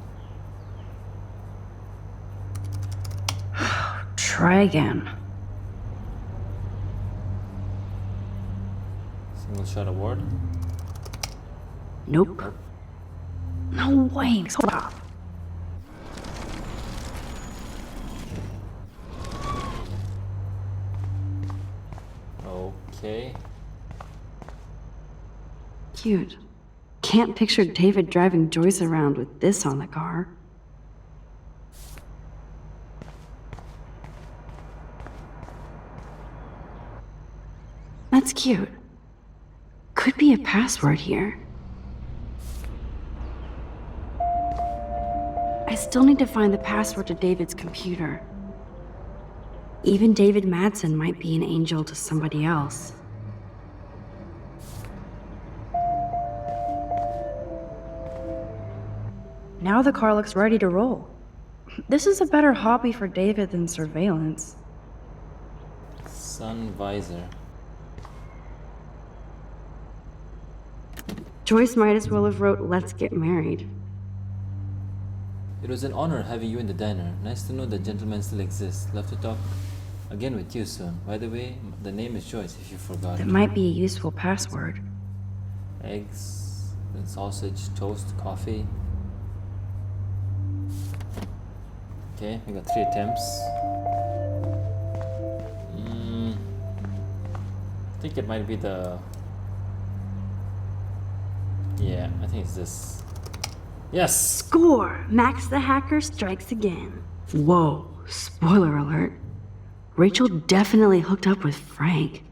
Try again. Single shot award. Nope. No way. Stop. Okay. Cute. Can't picture David driving Joyce around with this on the car. That's cute. Could be a password here. I still need to find the password to David's computer. Even David Madsen might be an angel to somebody else. Now the car looks ready to roll. This is a better hobby for David than surveillance. Sun visor. Joyce might as well have wrote, "Let's get married." It was an honor having you in the diner. Nice to know that gentlemen still exist. Love to talk again with you soon. By the way, the name is Joyce if you forgot. That might be a useful password. Eggs, then sausage, toast, coffee. Okay, we got 3 attempts. I think it might be the... Yeah, I think it's this. Yes! Score! Max the hacker strikes again. Whoa, spoiler alert. Rachel definitely hooked up with Frank.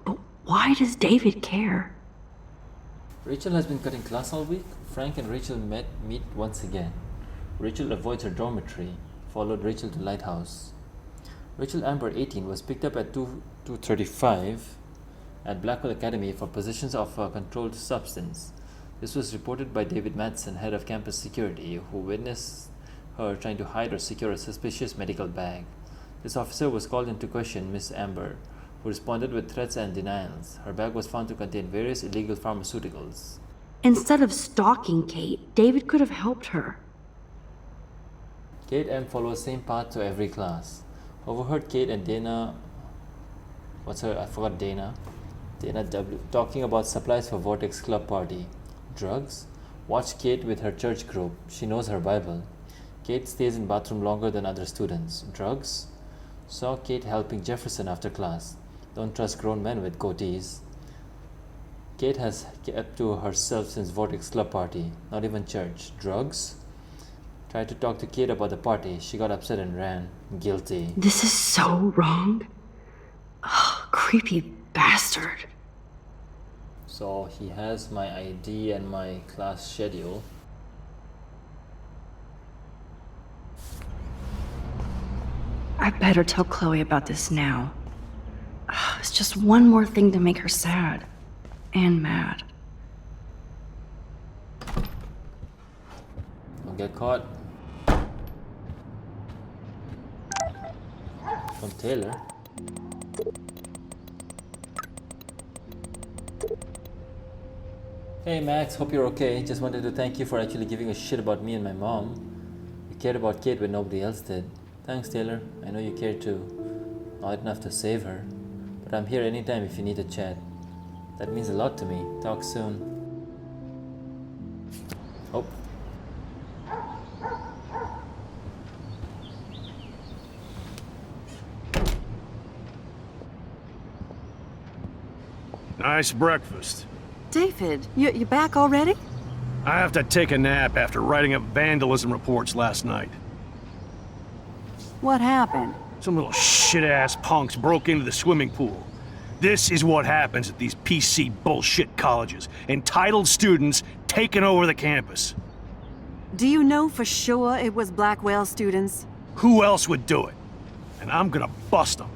But why does David care? Rachel has been cutting class all week. Frank and Rachel meet once again. Rachel avoids her dormitory, followed Rachel to Lighthouse. Rachel Amber, 18, was picked up at 2:35 at Blackwell Academy for possession of a controlled substance. This was reported by David Madsen, head of campus security, who witnessed her trying to hide or secure a suspicious medical bag. This officer was called in to question Miss Amber, who responded with threats and denials. Her bag was found to contain various illegal pharmaceuticals. Instead of stalking Kate, David could have helped her. Kate M follows same path to every class. Overheard Kate and Dana... Dana W. talking about supplies for Vortex Club party. Drugs? Watch Kate with her church group. She knows her Bible. Kate stays in bathroom longer than other students. Drugs? Saw Kate helping Jefferson after class. Don't trust grown men with goatees. Kate has kept to herself since Vortex Club party. Not even church. Drugs? Tried to talk to Kate about the party. She got upset and ran. Guilty. This is so wrong. Ugh, creepy bastard. So he has my ID and my class schedule. I better tell Chloe about this now. Ugh, it's just one more thing to make her sad. And mad. Don't get caught. From Taylor. Hey Max, hope you're okay. Just wanted to thank you for actually giving a shit about me and my mom. You cared about Kate when nobody else did. Thanks Taylor, I know you cared too. Not enough to save her. But I'm here anytime if you need to chat. That means a lot to me. Talk soon. Oh. Nice breakfast. David, you back already? I have to take a nap after writing up vandalism reports last night. What happened? Some little shit-ass punks broke into the swimming pool. This is what happens at these PC bullshit colleges. Entitled students taking over the campus. Do you know for sure it was Blackwell students? Who else would do it? And I'm gonna bust them.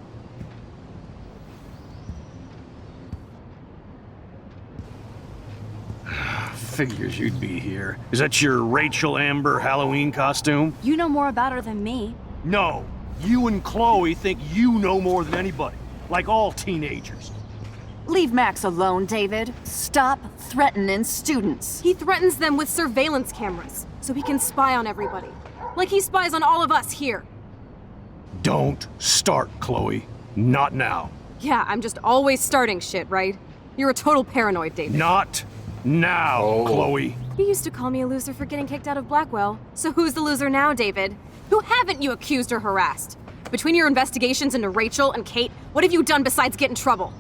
Figures you'd be here. Is that your Rachel Amber Halloween costume? You know more about her than me. No. You and Chloe think you know more than anybody. Like all teenagers. Leave Max alone, David. Stop threatening students. He threatens them with surveillance cameras, so he can spy on everybody. Like he spies on all of us here. Don't start, Chloe. Not now. Yeah, I'm just always starting shit, right? You're a total paranoid, David. Not now, Chloe. You used to call me a loser for getting kicked out of Blackwell. So who's the loser now, David? Who haven't you accused or harassed? Between your investigations into Rachel and Kate, what have you done besides get in trouble?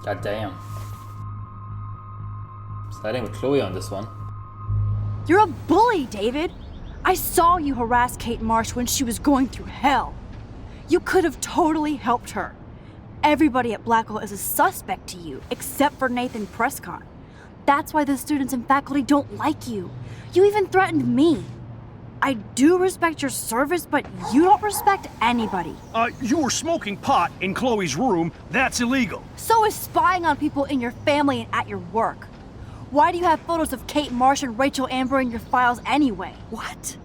God damn. Siding with Chloe on this one. You're a bully, David. I saw you harass Kate Marsh when she was going through hell. You could have totally helped her. Everybody at Blackwell is a suspect to you, except for Nathan Prescott. That's why the students and faculty don't like you. You even threatened me. I do respect your service, but you don't respect anybody. You were smoking pot in Chloe's room. That's illegal. So is spying on people in your family and at your work. Why do you have photos of Kate Marsh and Rachel Amber in your files anyway? What?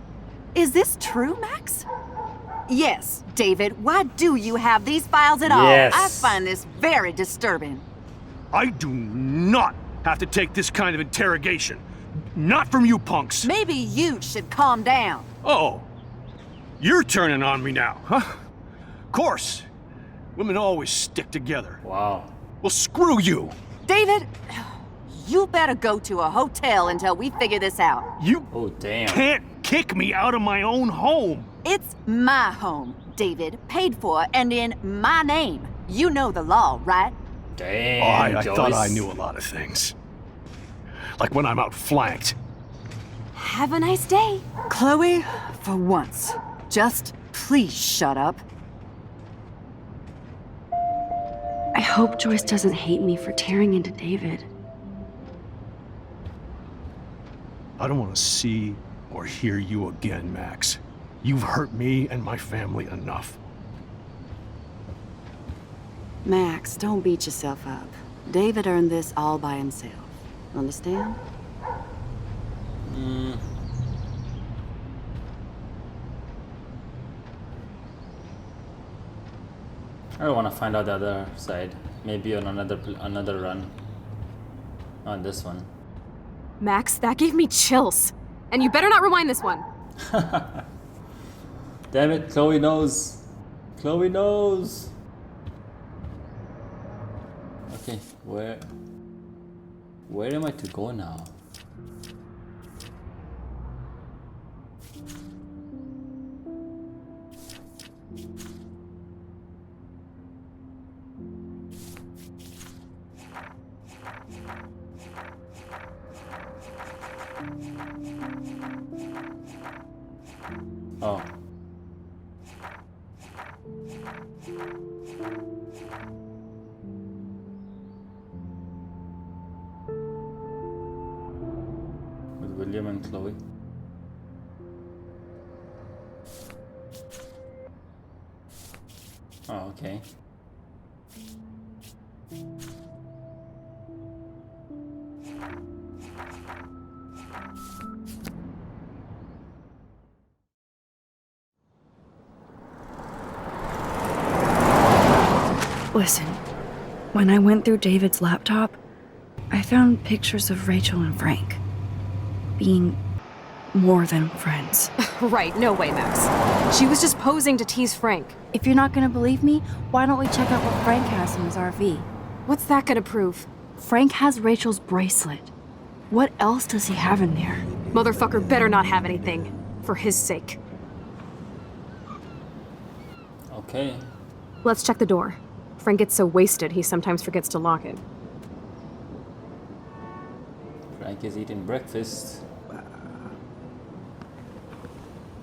Is this true, Max? Yes, David. Why do you have these files at all? Yes. I find this very disturbing. I do not have to take this kind of interrogation. Not from you punks. Maybe you should calm down. Oh, you're turning on me now, huh? Of course. Women always stick together. Wow. Well, screw you. David, you better go to a hotel until we figure this out. You Oh, damn. can't kick me out of my own home. It's my home, David. Paid for and in my name. You know the law, right? Damn, I thought I Joyce. knew a lot of things. Like when I'm outflanked. Have a nice day. Chloe, for once, just please shut up. I hope Joyce doesn't hate me for tearing into David. I don't want to see or hear you again, Max. You've hurt me and my family enough. Max, don't beat yourself up. David earned this all by himself. Understand? I don't want to find out the other side. Maybe on another run. On this one. Max, that gave me chills. And you better not rewind this one. Damn it, Chloe knows. Chloe knows. Okay, where am I to go now? Oh. With William and Chloe. Oh, okay. Listen, when I went through David's laptop, I found pictures of Rachel and Frank being more than friends. Right, no way, Max. She was just posing to tease Frank. If you're not gonna believe me, why don't we check out what Frank has in his RV? What's that gonna prove? Frank has Rachel's bracelet. What else does he have in there? Motherfucker better not have anything. For his sake. Okay. Let's check the door. Frank gets so wasted, he sometimes forgets to lock it. Frank is eating breakfast.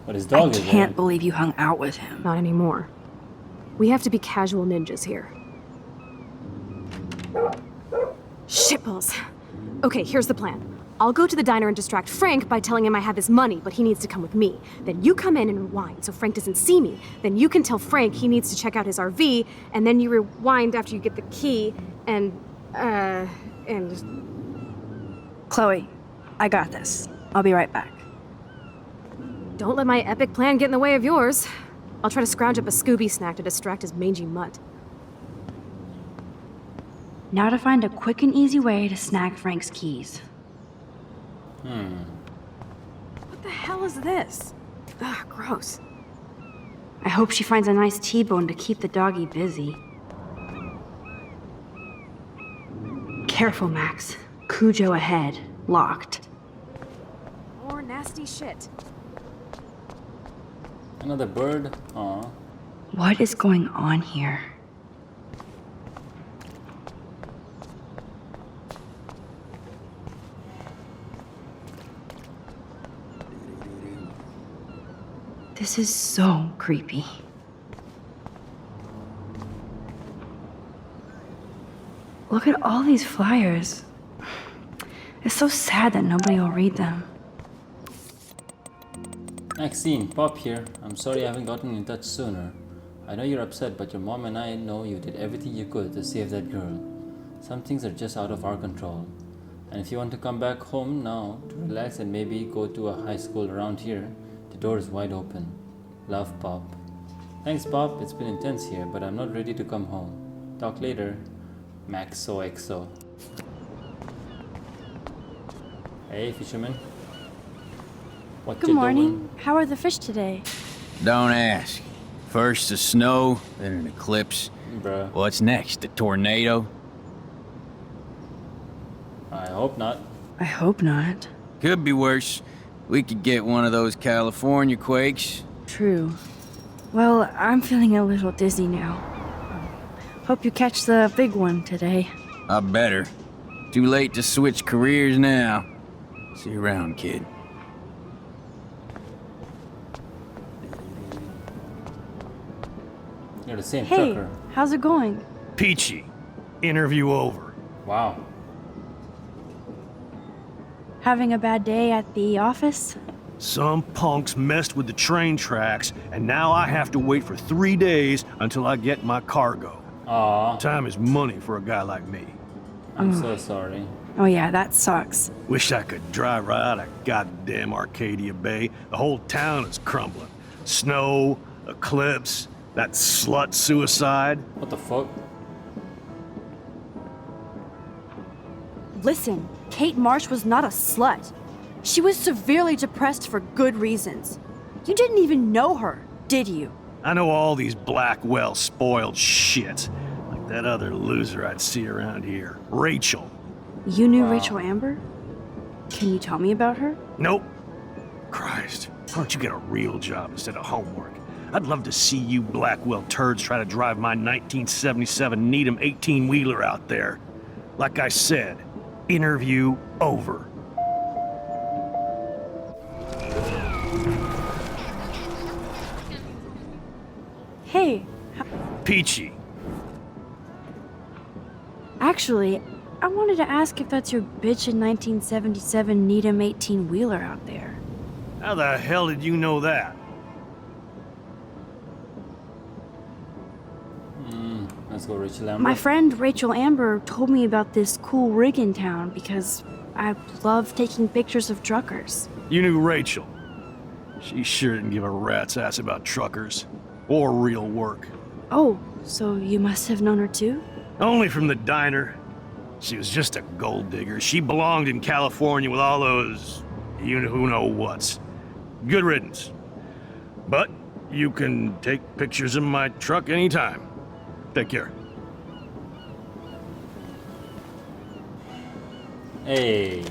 But his I dog is can't there. believe you hung out with him. Not anymore. We have to be casual ninjas here. Shitballs. Okay, here's the plan. I'll go to the diner and distract Frank by telling him I have his money, but he needs to come with me. Then you come in and rewind so Frank doesn't see me. Then you can tell Frank he needs to check out his RV, and then you rewind after you get the key, and... Chloe, I got this. I'll be right back. Don't let my epic plan get in the way of yours. I'll try to scrounge up a Scooby snack to distract his mangy mutt. Now to find a quick and easy way to snag Frank's keys. What the hell is this? Ugh, gross. I hope she finds a nice T-bone to keep the doggy busy. Careful, Max. Cujo ahead. Locked. More nasty shit. Another bird? Aw. What is going on here? This is so creepy. Look at all these flyers. It's so sad that nobody will read them. Maxine, Pop here. I'm sorry I haven't gotten in touch sooner. I know you're upset, but your mom and I know you did everything you could to save that girl. Some things are just out of our control. And if you want to come back home now to relax and maybe go to a high school around here, the door is wide open. Love, Pop. Thanks, Pop. It's been intense here, but I'm not ready to come home. Talk later. MaxOXO. Hey, fisherman. What Good you morning. doing? How are the fish today? Don't ask. First the snow, then an eclipse. Bruh. What's next? A tornado? I hope not. I hope not. Could be worse. We could get one of those California quakes. True. Well, I'm feeling a little dizzy now. Hope you catch the big one today. I better. Too late to switch careers now. See you around, kid. You're the same Hey, trucker. how's it going? Peachy. Interview over. Wow. Having a bad day at the office? Some punks messed with the train tracks, and now I have to wait for 3 days until I get my cargo. Aw. Time is money for a guy like me. I'm so sorry. Oh yeah, that sucks. Wish I could drive right out of goddamn Arcadia Bay. The whole town is crumbling. Snow, eclipse, that slut suicide. What the fuck? Listen, Kate Marsh was not a slut. She was severely depressed for good reasons. You didn't even know her, did you? I know all these Blackwell spoiled shits. Like that other loser I'd see around here. Rachel. You knew Wow. Rachel Amber? Can you tell me about her? Nope. Christ, why don't you get a real job instead of homework? I'd love to see you Blackwell turds try to drive my 1977 Needham 18-wheeler out there. Like I said, interview over. Hey, Peachy. actually, I wanted to ask if that's your bitchin' 1977 Needham 18-wheeler out there. How the hell did you know that? Let's go, Rachel Amber. My friend Rachel Amber told me about this cool rig in town because I love taking pictures of truckers. You knew Rachel. She sure didn't give a rat's ass about truckers. Or real work. Oh, so you must have known her too? Only from the diner. She was just a gold digger. She belonged in California with all those you-know-who-know-whats. Good riddance. But you can take pictures of my truck anytime. Take care. Hey.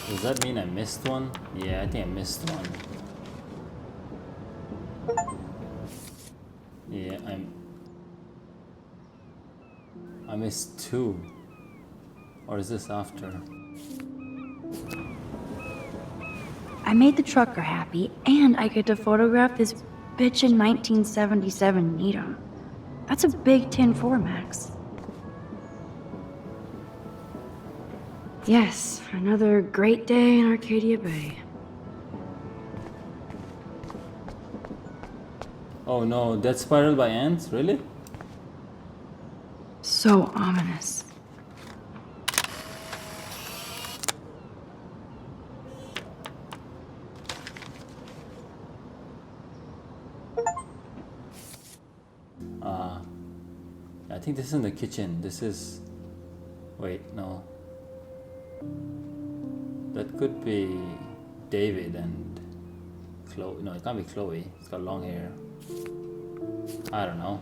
Does that mean I missed one? Yeah, I think I missed one. Yeah, I missed two. Or is this after? I made the trucker happy, and I get to photograph this bitchin' 1977 Needham. That's a big 10-4, Max. Yes, another great day in Arcadia Bay. Oh no, Death Spiral by Ants? Really? So ominous. think this is in the kitchen. This is... Wait, no. That could be David and Chloe. No, it can't be Chloe. It's got long hair. I don't know.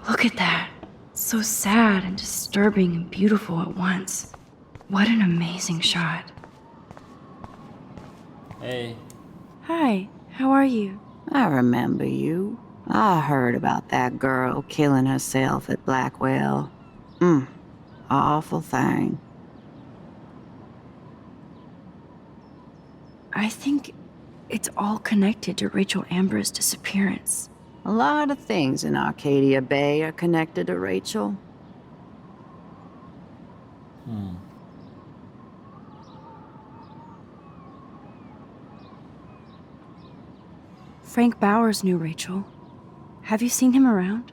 Look at that. So sad and disturbing and beautiful at once. What an amazing shot. Hey. Hi, how are you? I remember you. I heard about that girl killing herself at Blackwell. Awful thing. I think it's all connected to Rachel Amber's disappearance. A lot of things in Arcadia Bay are connected to Rachel. Frank Bowers knew Rachel. Have you seen him around?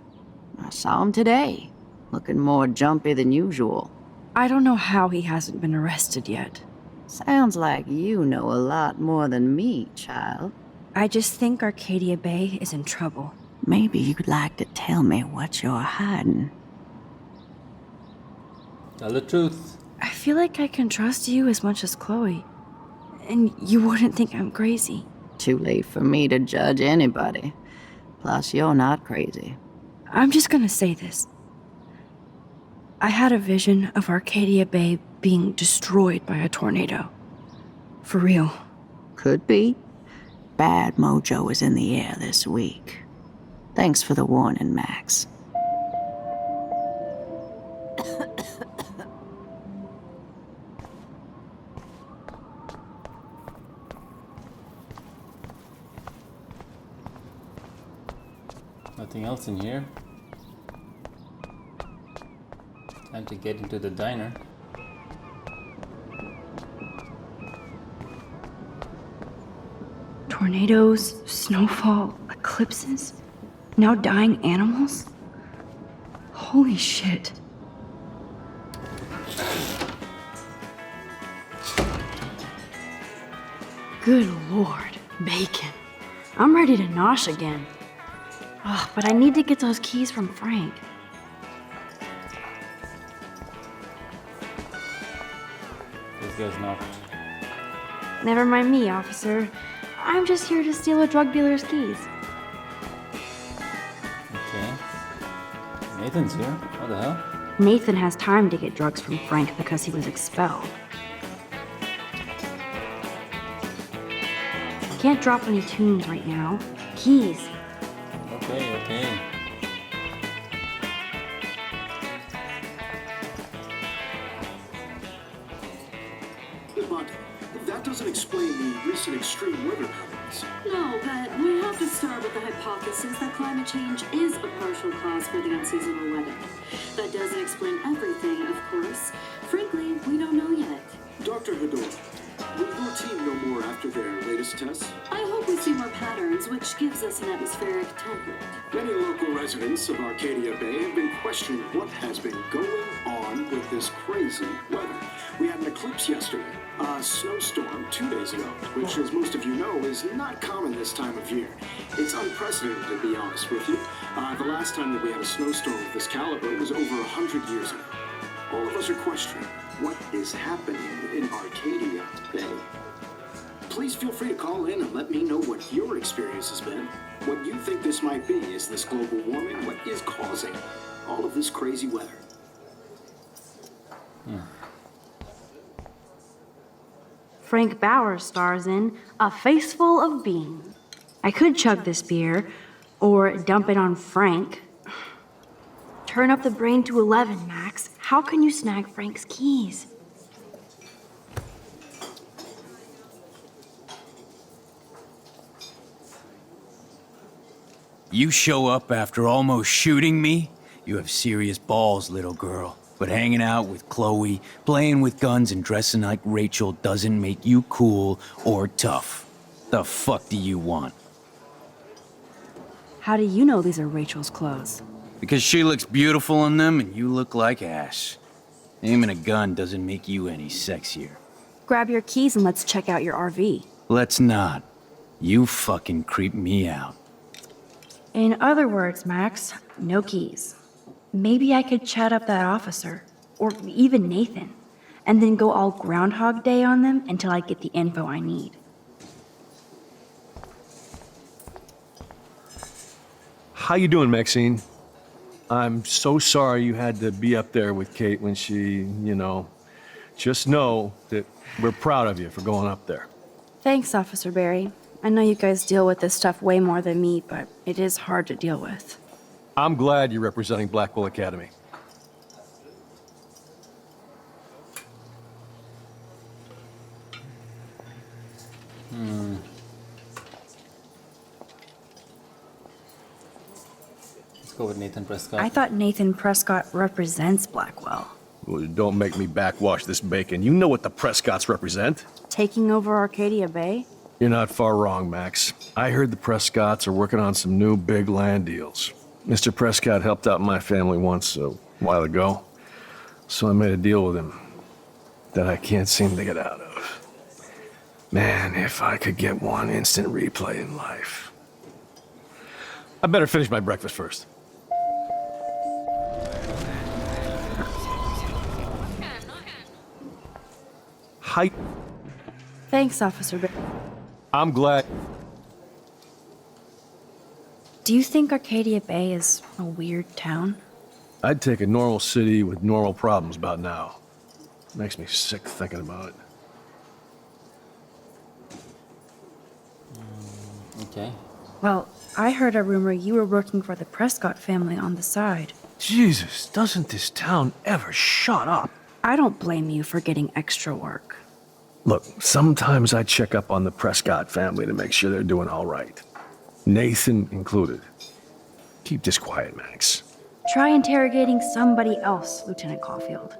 I saw him today, looking more jumpy than usual. I don't know how he hasn't been arrested yet. Sounds like you know a lot more than me, child. I just think Arcadia Bay is in trouble. Maybe you'd like to tell me what you're hiding. Tell the truth. I feel like I can trust you as much as Chloe. And you wouldn't think I'm crazy. Too late for me to judge anybody. Plus, you're not crazy. I'm just gonna say this. I had a vision of Arcadia Bay being destroyed by a tornado. For real. Could be. Bad mojo is in the air this week. Thanks for the warning, Max. Nothing else in here. Time to get into the diner. Tornadoes, snowfall, eclipses, now dying animals? Holy shit. Good lord, bacon. I'm ready to nosh again. Ugh, but I need to get those keys from Frank. This guy's not. Never mind me, officer. I'm just here to steal a drug dealer's keys. Okay. Nathan's here. What the hell? Nathan has time to get drugs from Frank because he was expelled. Can't drop any tunes right now. Keys. Okay, okay. But that doesn't explain the recent extreme weather patterns. No, but we have to start with the hypothesis that climate change is a partial cause for the unseasonal weather. That doesn't explain everything, of course. Frankly, we don't know yet. Dr. Hador, will your team know more after their latest tests? I hope we see more patterns, which gives us an atmospheric template. Many local residents of Arcadia Bay have been questioning what has been going on with this crazy weather. We had an eclipse yesterday, a snowstorm 2 days ago, which, as most of you know, is not common this time of year. It's unprecedented, to be honest with you. The last time that we had a snowstorm of this caliber was over 100 years ago. All of us are questioning what is happening in Arcadia Bay. Please feel free to call in and let me know what your experience has been. What you think this might be. Is this global warming? What is causing all of this crazy weather? Frank Bowers stars in A Face Full of Beans. I could chug this beer, or dump it on Frank. Turn up the brain to 11, Max. How can you snag Frank's keys? You show up after almost shooting me? You have serious balls, little girl. But hanging out with Chloe, playing with guns and dressing like Rachel doesn't make you cool or tough. The fuck do you want? How do you know these are Rachel's clothes? Because she looks beautiful in them and you look like ass. Aiming a gun doesn't make you any sexier. Grab your keys and let's check out your RV. Let's not. You fucking creep me out. In other words, Max, no keys. Maybe I could chat up that officer, or even Nathan, and then go all Groundhog Day on them until I get the info I need. How you doing, Maxine? I'm so sorry you had to be up there with Kate when she, just know that we're proud of you for going up there. Thanks, Officer Barry. I know you guys deal with this stuff way more than me, but it is hard to deal with. I'm glad you're representing Blackwell Academy. Let's go with Nathan Prescott. I thought Nathan Prescott represents Blackwell. Well, don't make me backwash this bacon. You know what the Prescotts represent. Taking over Arcadia Bay? You're not far wrong, Max. I heard the Prescotts are working on some new big land deals. Mr. Prescott helped out my family once a while ago, so I made a deal with him that I can't seem to get out of. Man, if I could get one instant replay in life. I better finish my breakfast first. Hi. Thanks, Officer Barry. I'm glad. Do you think Arcadia Bay is a weird town? I'd take a normal city with normal problems about now. Makes me sick thinking about it. Okay. Well, I heard a rumor you were working for the Prescott family on the side. Jesus, doesn't this town ever shut up? I don't blame you for getting extra work. Look, sometimes I check up on the Prescott family to make sure they're doing all right. Nathan included. Keep this quiet, Max. Try interrogating somebody else, Lieutenant Caulfield.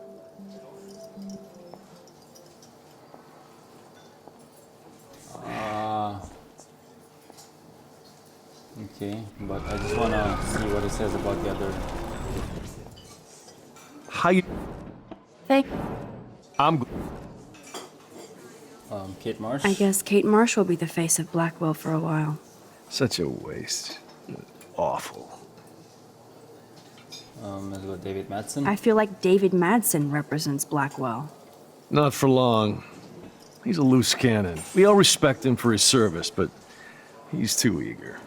Okay, but I just wanna see what it says about the other. How you... Thank... I'm... Kate Marsh? I guess Kate Marsh will be the face of Blackwell for a while. Such a waste. Awful. Let's go David Madsen. I feel like David Madsen represents Blackwell. Not for long. He's a loose cannon. We all respect him for his service, but he's too eager.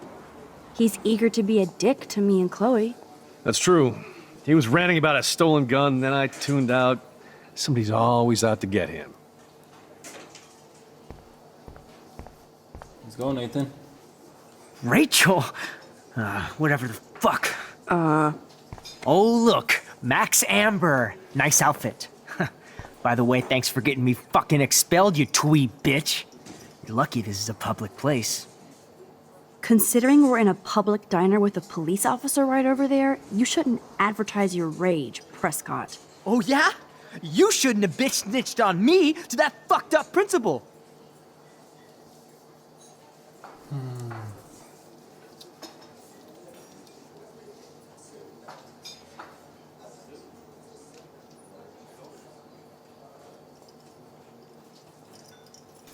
He's eager to be a dick to me and Chloe. That's true. He was ranting about a stolen gun, then I tuned out. Somebody's always out to get him. Let's go, Nathan. Rachel? Whatever the fuck. Oh, look. Max Amber. Nice outfit. By the way, thanks for getting me fucking expelled, you twee bitch. You're lucky this is a public place. Considering we're in a public diner with a police officer right over there, you shouldn't advertise your rage, Prescott. Oh, yeah? You shouldn't have bitch snitched on me to that fucked up principal.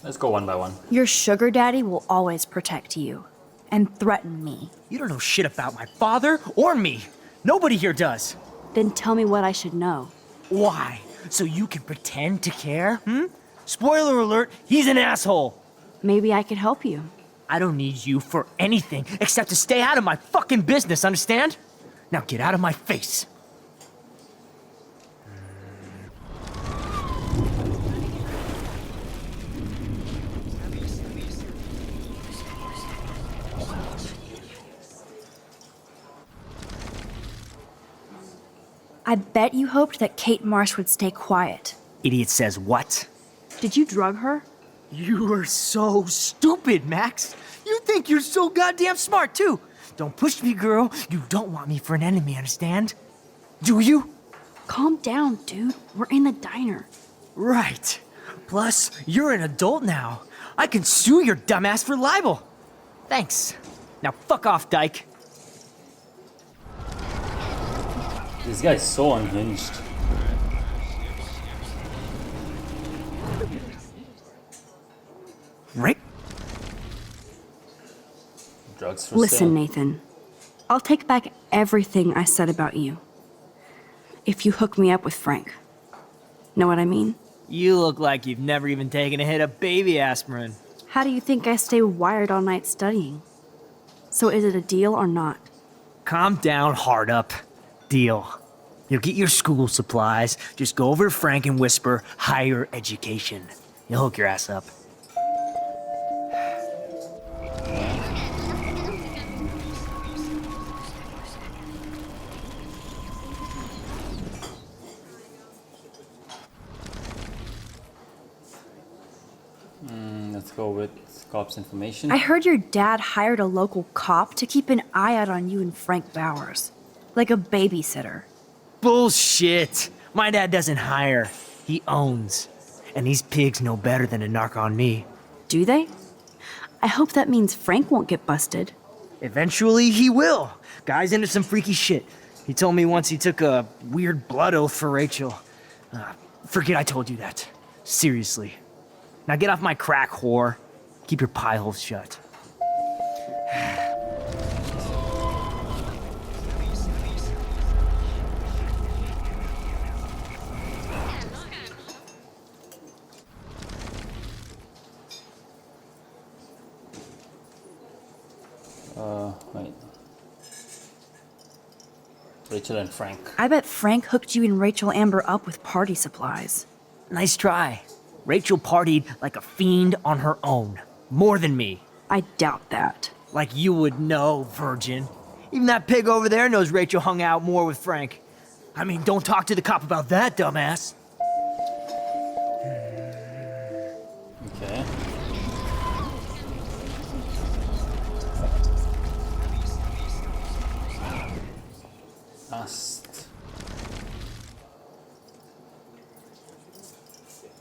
Let's go one by one. Your sugar daddy will always protect you. And threaten me. You don't know shit about my father or me. Nobody here does. Then tell me what I should know. Why? So you can pretend to care, Spoiler alert, he's an asshole. Maybe I could help you. I don't need you for anything except to stay out of my fucking business, understand? Now get out of my face. I bet you hoped that Kate Marsh would stay quiet. Idiot says what? Did you drug her? You are so stupid, Max. You think you're so goddamn smart, too. Don't push me, girl. You don't want me for an enemy, understand? Do you? Calm down, dude. We're in the diner. Right. Plus, you're an adult now. I can sue your dumbass for libel. Thanks. Now fuck off, dyke. This guy's so unhinged. Right? Drugs for Listen, sale. Nathan. I'll take back everything I said about you. If you hook me up with Frank. Know what I mean? You look like you've never even taken a hit of baby aspirin. How do you think I stay wired all night studying? So is it a deal or not? Calm down, hard up. Deal. You'll get your school supplies, just go over to Frank and whisper higher education. He'll hook your ass up. Let's go with cops information. I heard your dad hired a local cop to keep an eye out on you and Frank Bowers. Like a babysitter. Bullshit! My dad doesn't hire, he owns. And these pigs know better than to narc on me. Do they? I hope that means Frank won't get busted. Eventually he will. Guy's into some freaky shit. He told me once he took a weird blood oath for Rachel. Forget I told you that. Seriously. Now get off my crack, whore. Keep your pie holes shut. Wait. Rachel and Frank. I bet Frank hooked you and Rachel Amber up with party supplies. Nice try. Rachel partied like a fiend on her own. More than me. I doubt that. Like you would know, virgin. Even that pig over there knows Rachel hung out more with Frank. I mean, don't talk to the cop about that, dumbass. Okay. Asked.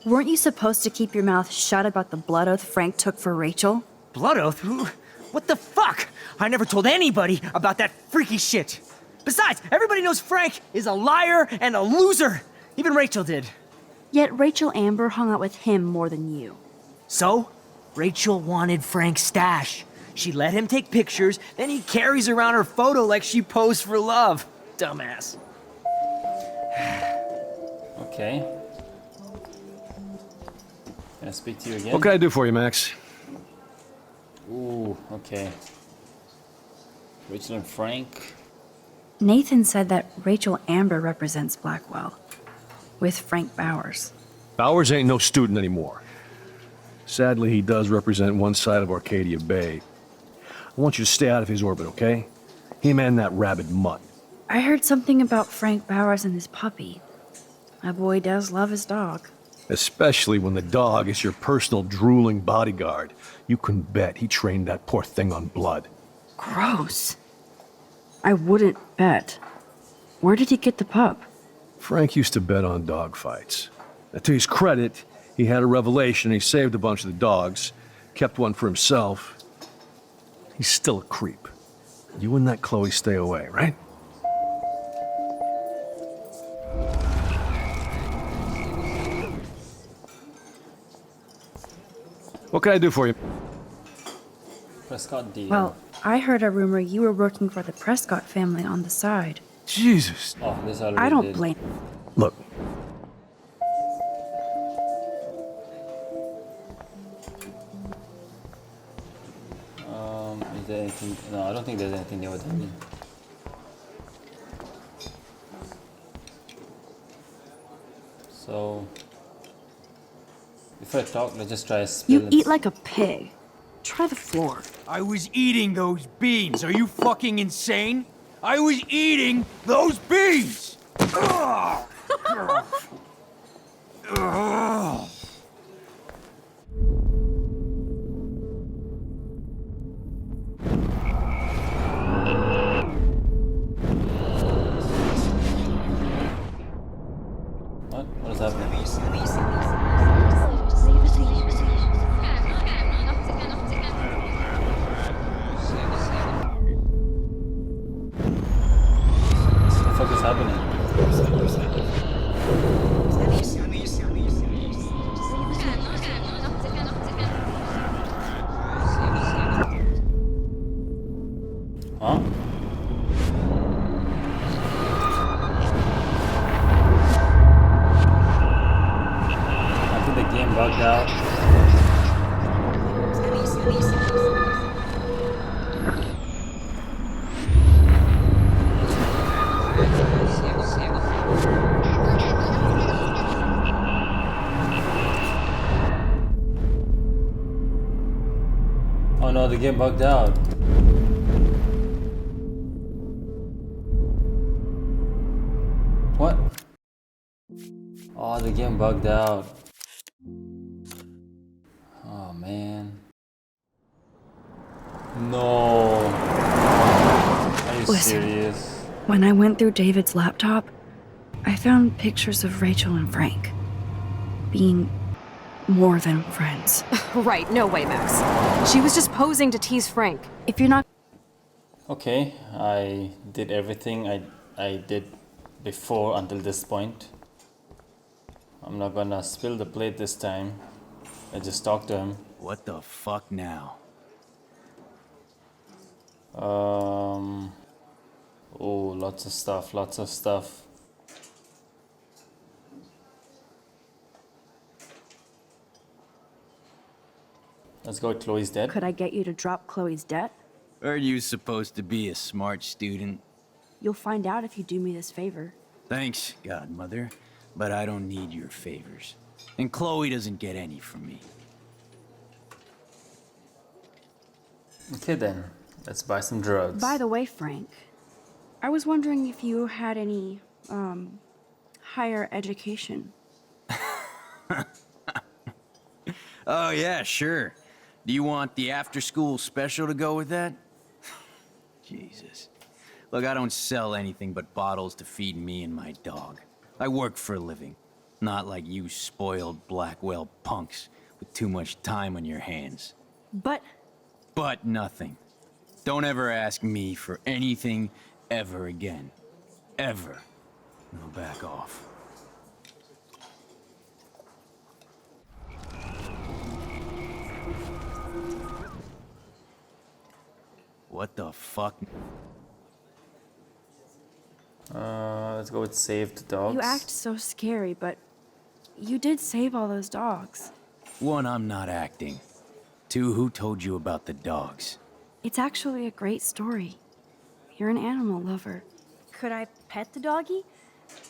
Weren't you supposed to keep your mouth shut about the blood oath Frank took for Rachel? Blood oath? Who? What the fuck? I never told anybody about that freaky shit. Besides, everybody knows Frank is a liar and a loser. Even Rachel did. Yet Rachel Amber hung out with him more than you. So, Rachel wanted Frank's stash. She let him take pictures, then he carries around her photo like she posed for love. Dumbass. Okay. Can I speak to you again? What can I do for you, Max? Ooh, okay. Rachel and Frank. Nathan said that Rachel Amber represents Blackwell. With Frank Bowers. Bowers ain't no student anymore. Sadly, he does represent one side of Arcadia Bay. I want you to stay out of his orbit, okay? Him and that rabid mutt. I heard something about Frank Bowers and his puppy. My boy does love his dog. Especially when the dog is your personal drooling bodyguard. You can bet he trained that poor thing on blood. Gross. I wouldn't bet. Where did he get the pup? Frank used to bet on dog fights. Now, to his credit, he had a revelation. He saved a bunch of the dogs, kept one for himself. He's still a creep. You and that Chloe stay away, right? What can I do for you? Prescott deal. Well, I heard a rumor you were working for the Prescott family on the side. Jesus. Oh, this already I don't did. blame. Look. Is there anything? No, I don't think there's anything new with him. So, before I talk, let's just try a spill. You eat like a pig. Try the floor. I was eating those beans. Are you fucking insane? I was eating those beans! Ugh. Ugh. What is happening? What the fuck is happening? out. Oh no, the game bugged out. What? Oh, the game bugged out. Oh man. No. Are you Listen. serious? When I went through David's laptop, I found pictures of Rachel and Frank being more than friends. Right, no way, Max. She was just posing to tease Frank. If you're not Okay, I did everything I did before until this point. I'm not gonna spill the plate this time. I just talked to him. What the fuck now? Oh, lots of stuff, lots of stuff. Let's go with Chloe's dead. could I get you to drop Chloe's debt? Are you supposed to be a smart student? You'll find out if you do me this favor. Thanks, Godmother, but I don't need your favors. And Chloe doesn't get any from me. Okay then, let's buy some drugs. By the way, Frank, I was wondering if you had any, higher education. Oh yeah, sure. Do you want the after-school special to go with that? Jesus. Look, I don't sell anything but bottles to feed me and my dog. I work for a living. Not like you spoiled Blackwell punks with too much time on your hands. But Nothing. Don't ever ask me for anything ever again. Ever. Now back off. What the fuck? Let's go with saved dogs. you act so scary, but you did save all those dogs. One, I'm not acting. Two, who told you about the dogs? It's actually a great story. You're an animal lover. Could I pet the doggy?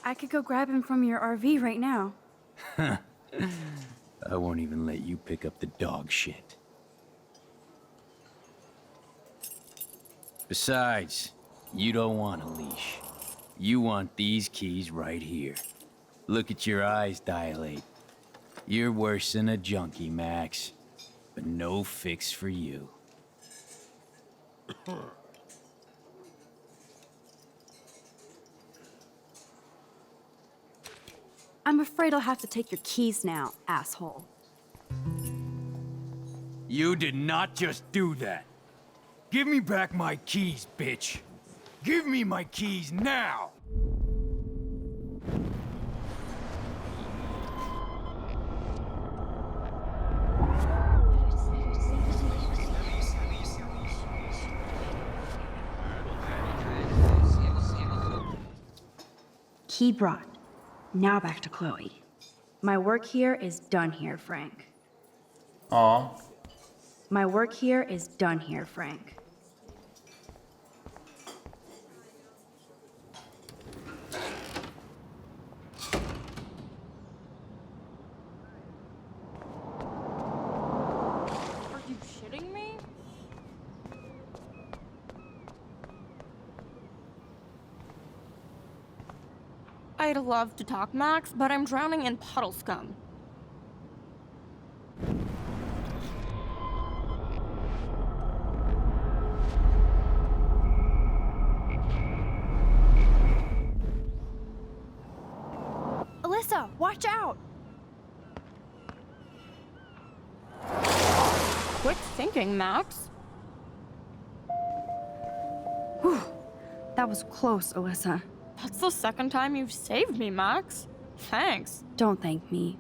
I could go grab him from your RV right now. I won't even let you pick up the dog shit. Besides, you don't want a leash. You want these keys right here. Look at your eyes dilate. You're worse than a junkie, Max. But no fix for you. I'm afraid I'll have to take your keys now, asshole. You did not just do that. Give me back my keys, bitch. Give me my keys now! Key brought. Now back to Chloe. My work here is done here, Frank. Aw. My work here is done here, Frank. Are you shitting me? I'd love to talk, Max, but I'm drowning in puddle scum. Alyssa, watch out! Quit thinking, Max. Whew. That was close, Alyssa. That's the second time you've saved me, Max. Thanks. Don't thank me.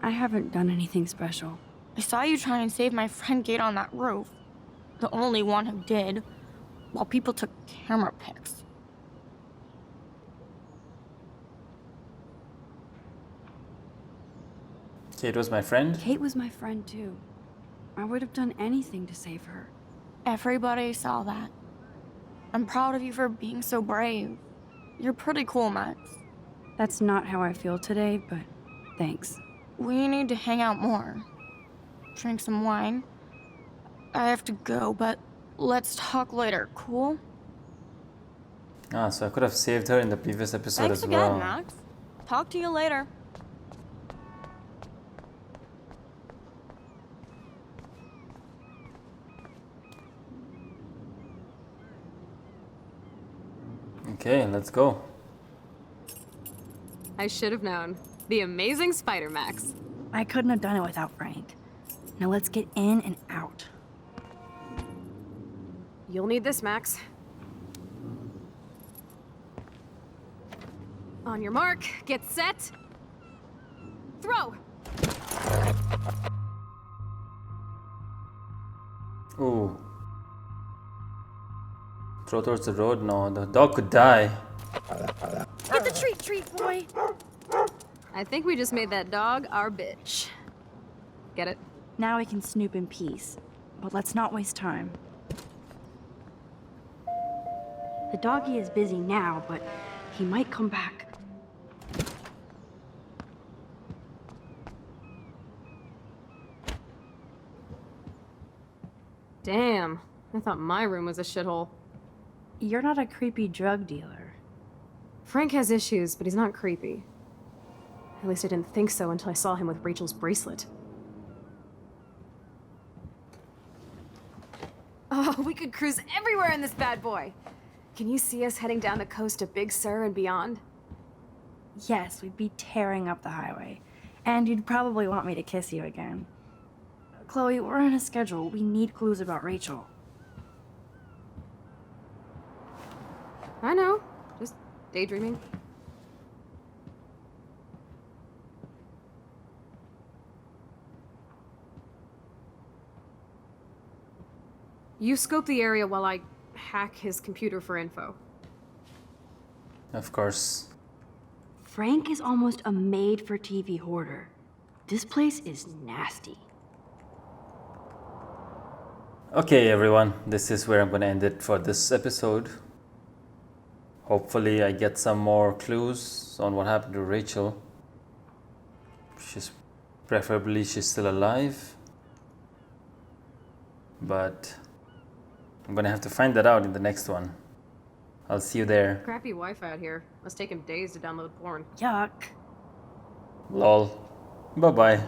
I haven't done anything special. I saw you try and save my friend Gate on that roof. The only one who did, while people took camera pics. Kate was my friend? Kate was my friend too. I would have done anything to save her. Everybody saw that. I'm proud of you for being so brave. You're pretty cool, Max. That's not how I feel today, but thanks. We need to hang out more. Drink some wine. I have to go, but let's talk later, cool? Ah, so I could have saved her in the previous episode Thanks as again, well. Max. Talk to you later. Okay, let's go. I should have known. The amazing Spider Max. I couldn't have done it without Frank. Now let's get in and out. You'll need this, Max. On your mark, get set. Throw! Ooh. Throw towards the road? No, the dog could die. Get the treat, boy! I think we just made that dog our bitch. Get it? Now we can snoop in peace. But let's not waste time. The doggy is busy now, but he might come back. Damn, I thought my room was a shithole. You're not a creepy drug dealer. Frank has issues, but he's not creepy. At least I didn't think so until I saw him with Rachel's bracelet. Oh, we could cruise everywhere in this bad boy! Can you see us heading down the coast of Big Sur and beyond? Yes, we'd be tearing up the highway. And you'd probably want me to kiss you again. Chloe, we're on a schedule. We need clues about Rachel. I know. Just daydreaming. You scope the area while I hack his computer for info. Of course. Frank is almost a made-for-TV hoarder. This place is nasty. Okay, everyone, this is where I'm gonna end it for this episode. Hopefully I get some more clues on what happened to Rachel. Preferably she's still alive. But I'm gonna have to find that out in the next one. I'll see you there. Crappy Wi-Fi out here. Must take him days to download porn. Yuck. Lol. Bye-bye.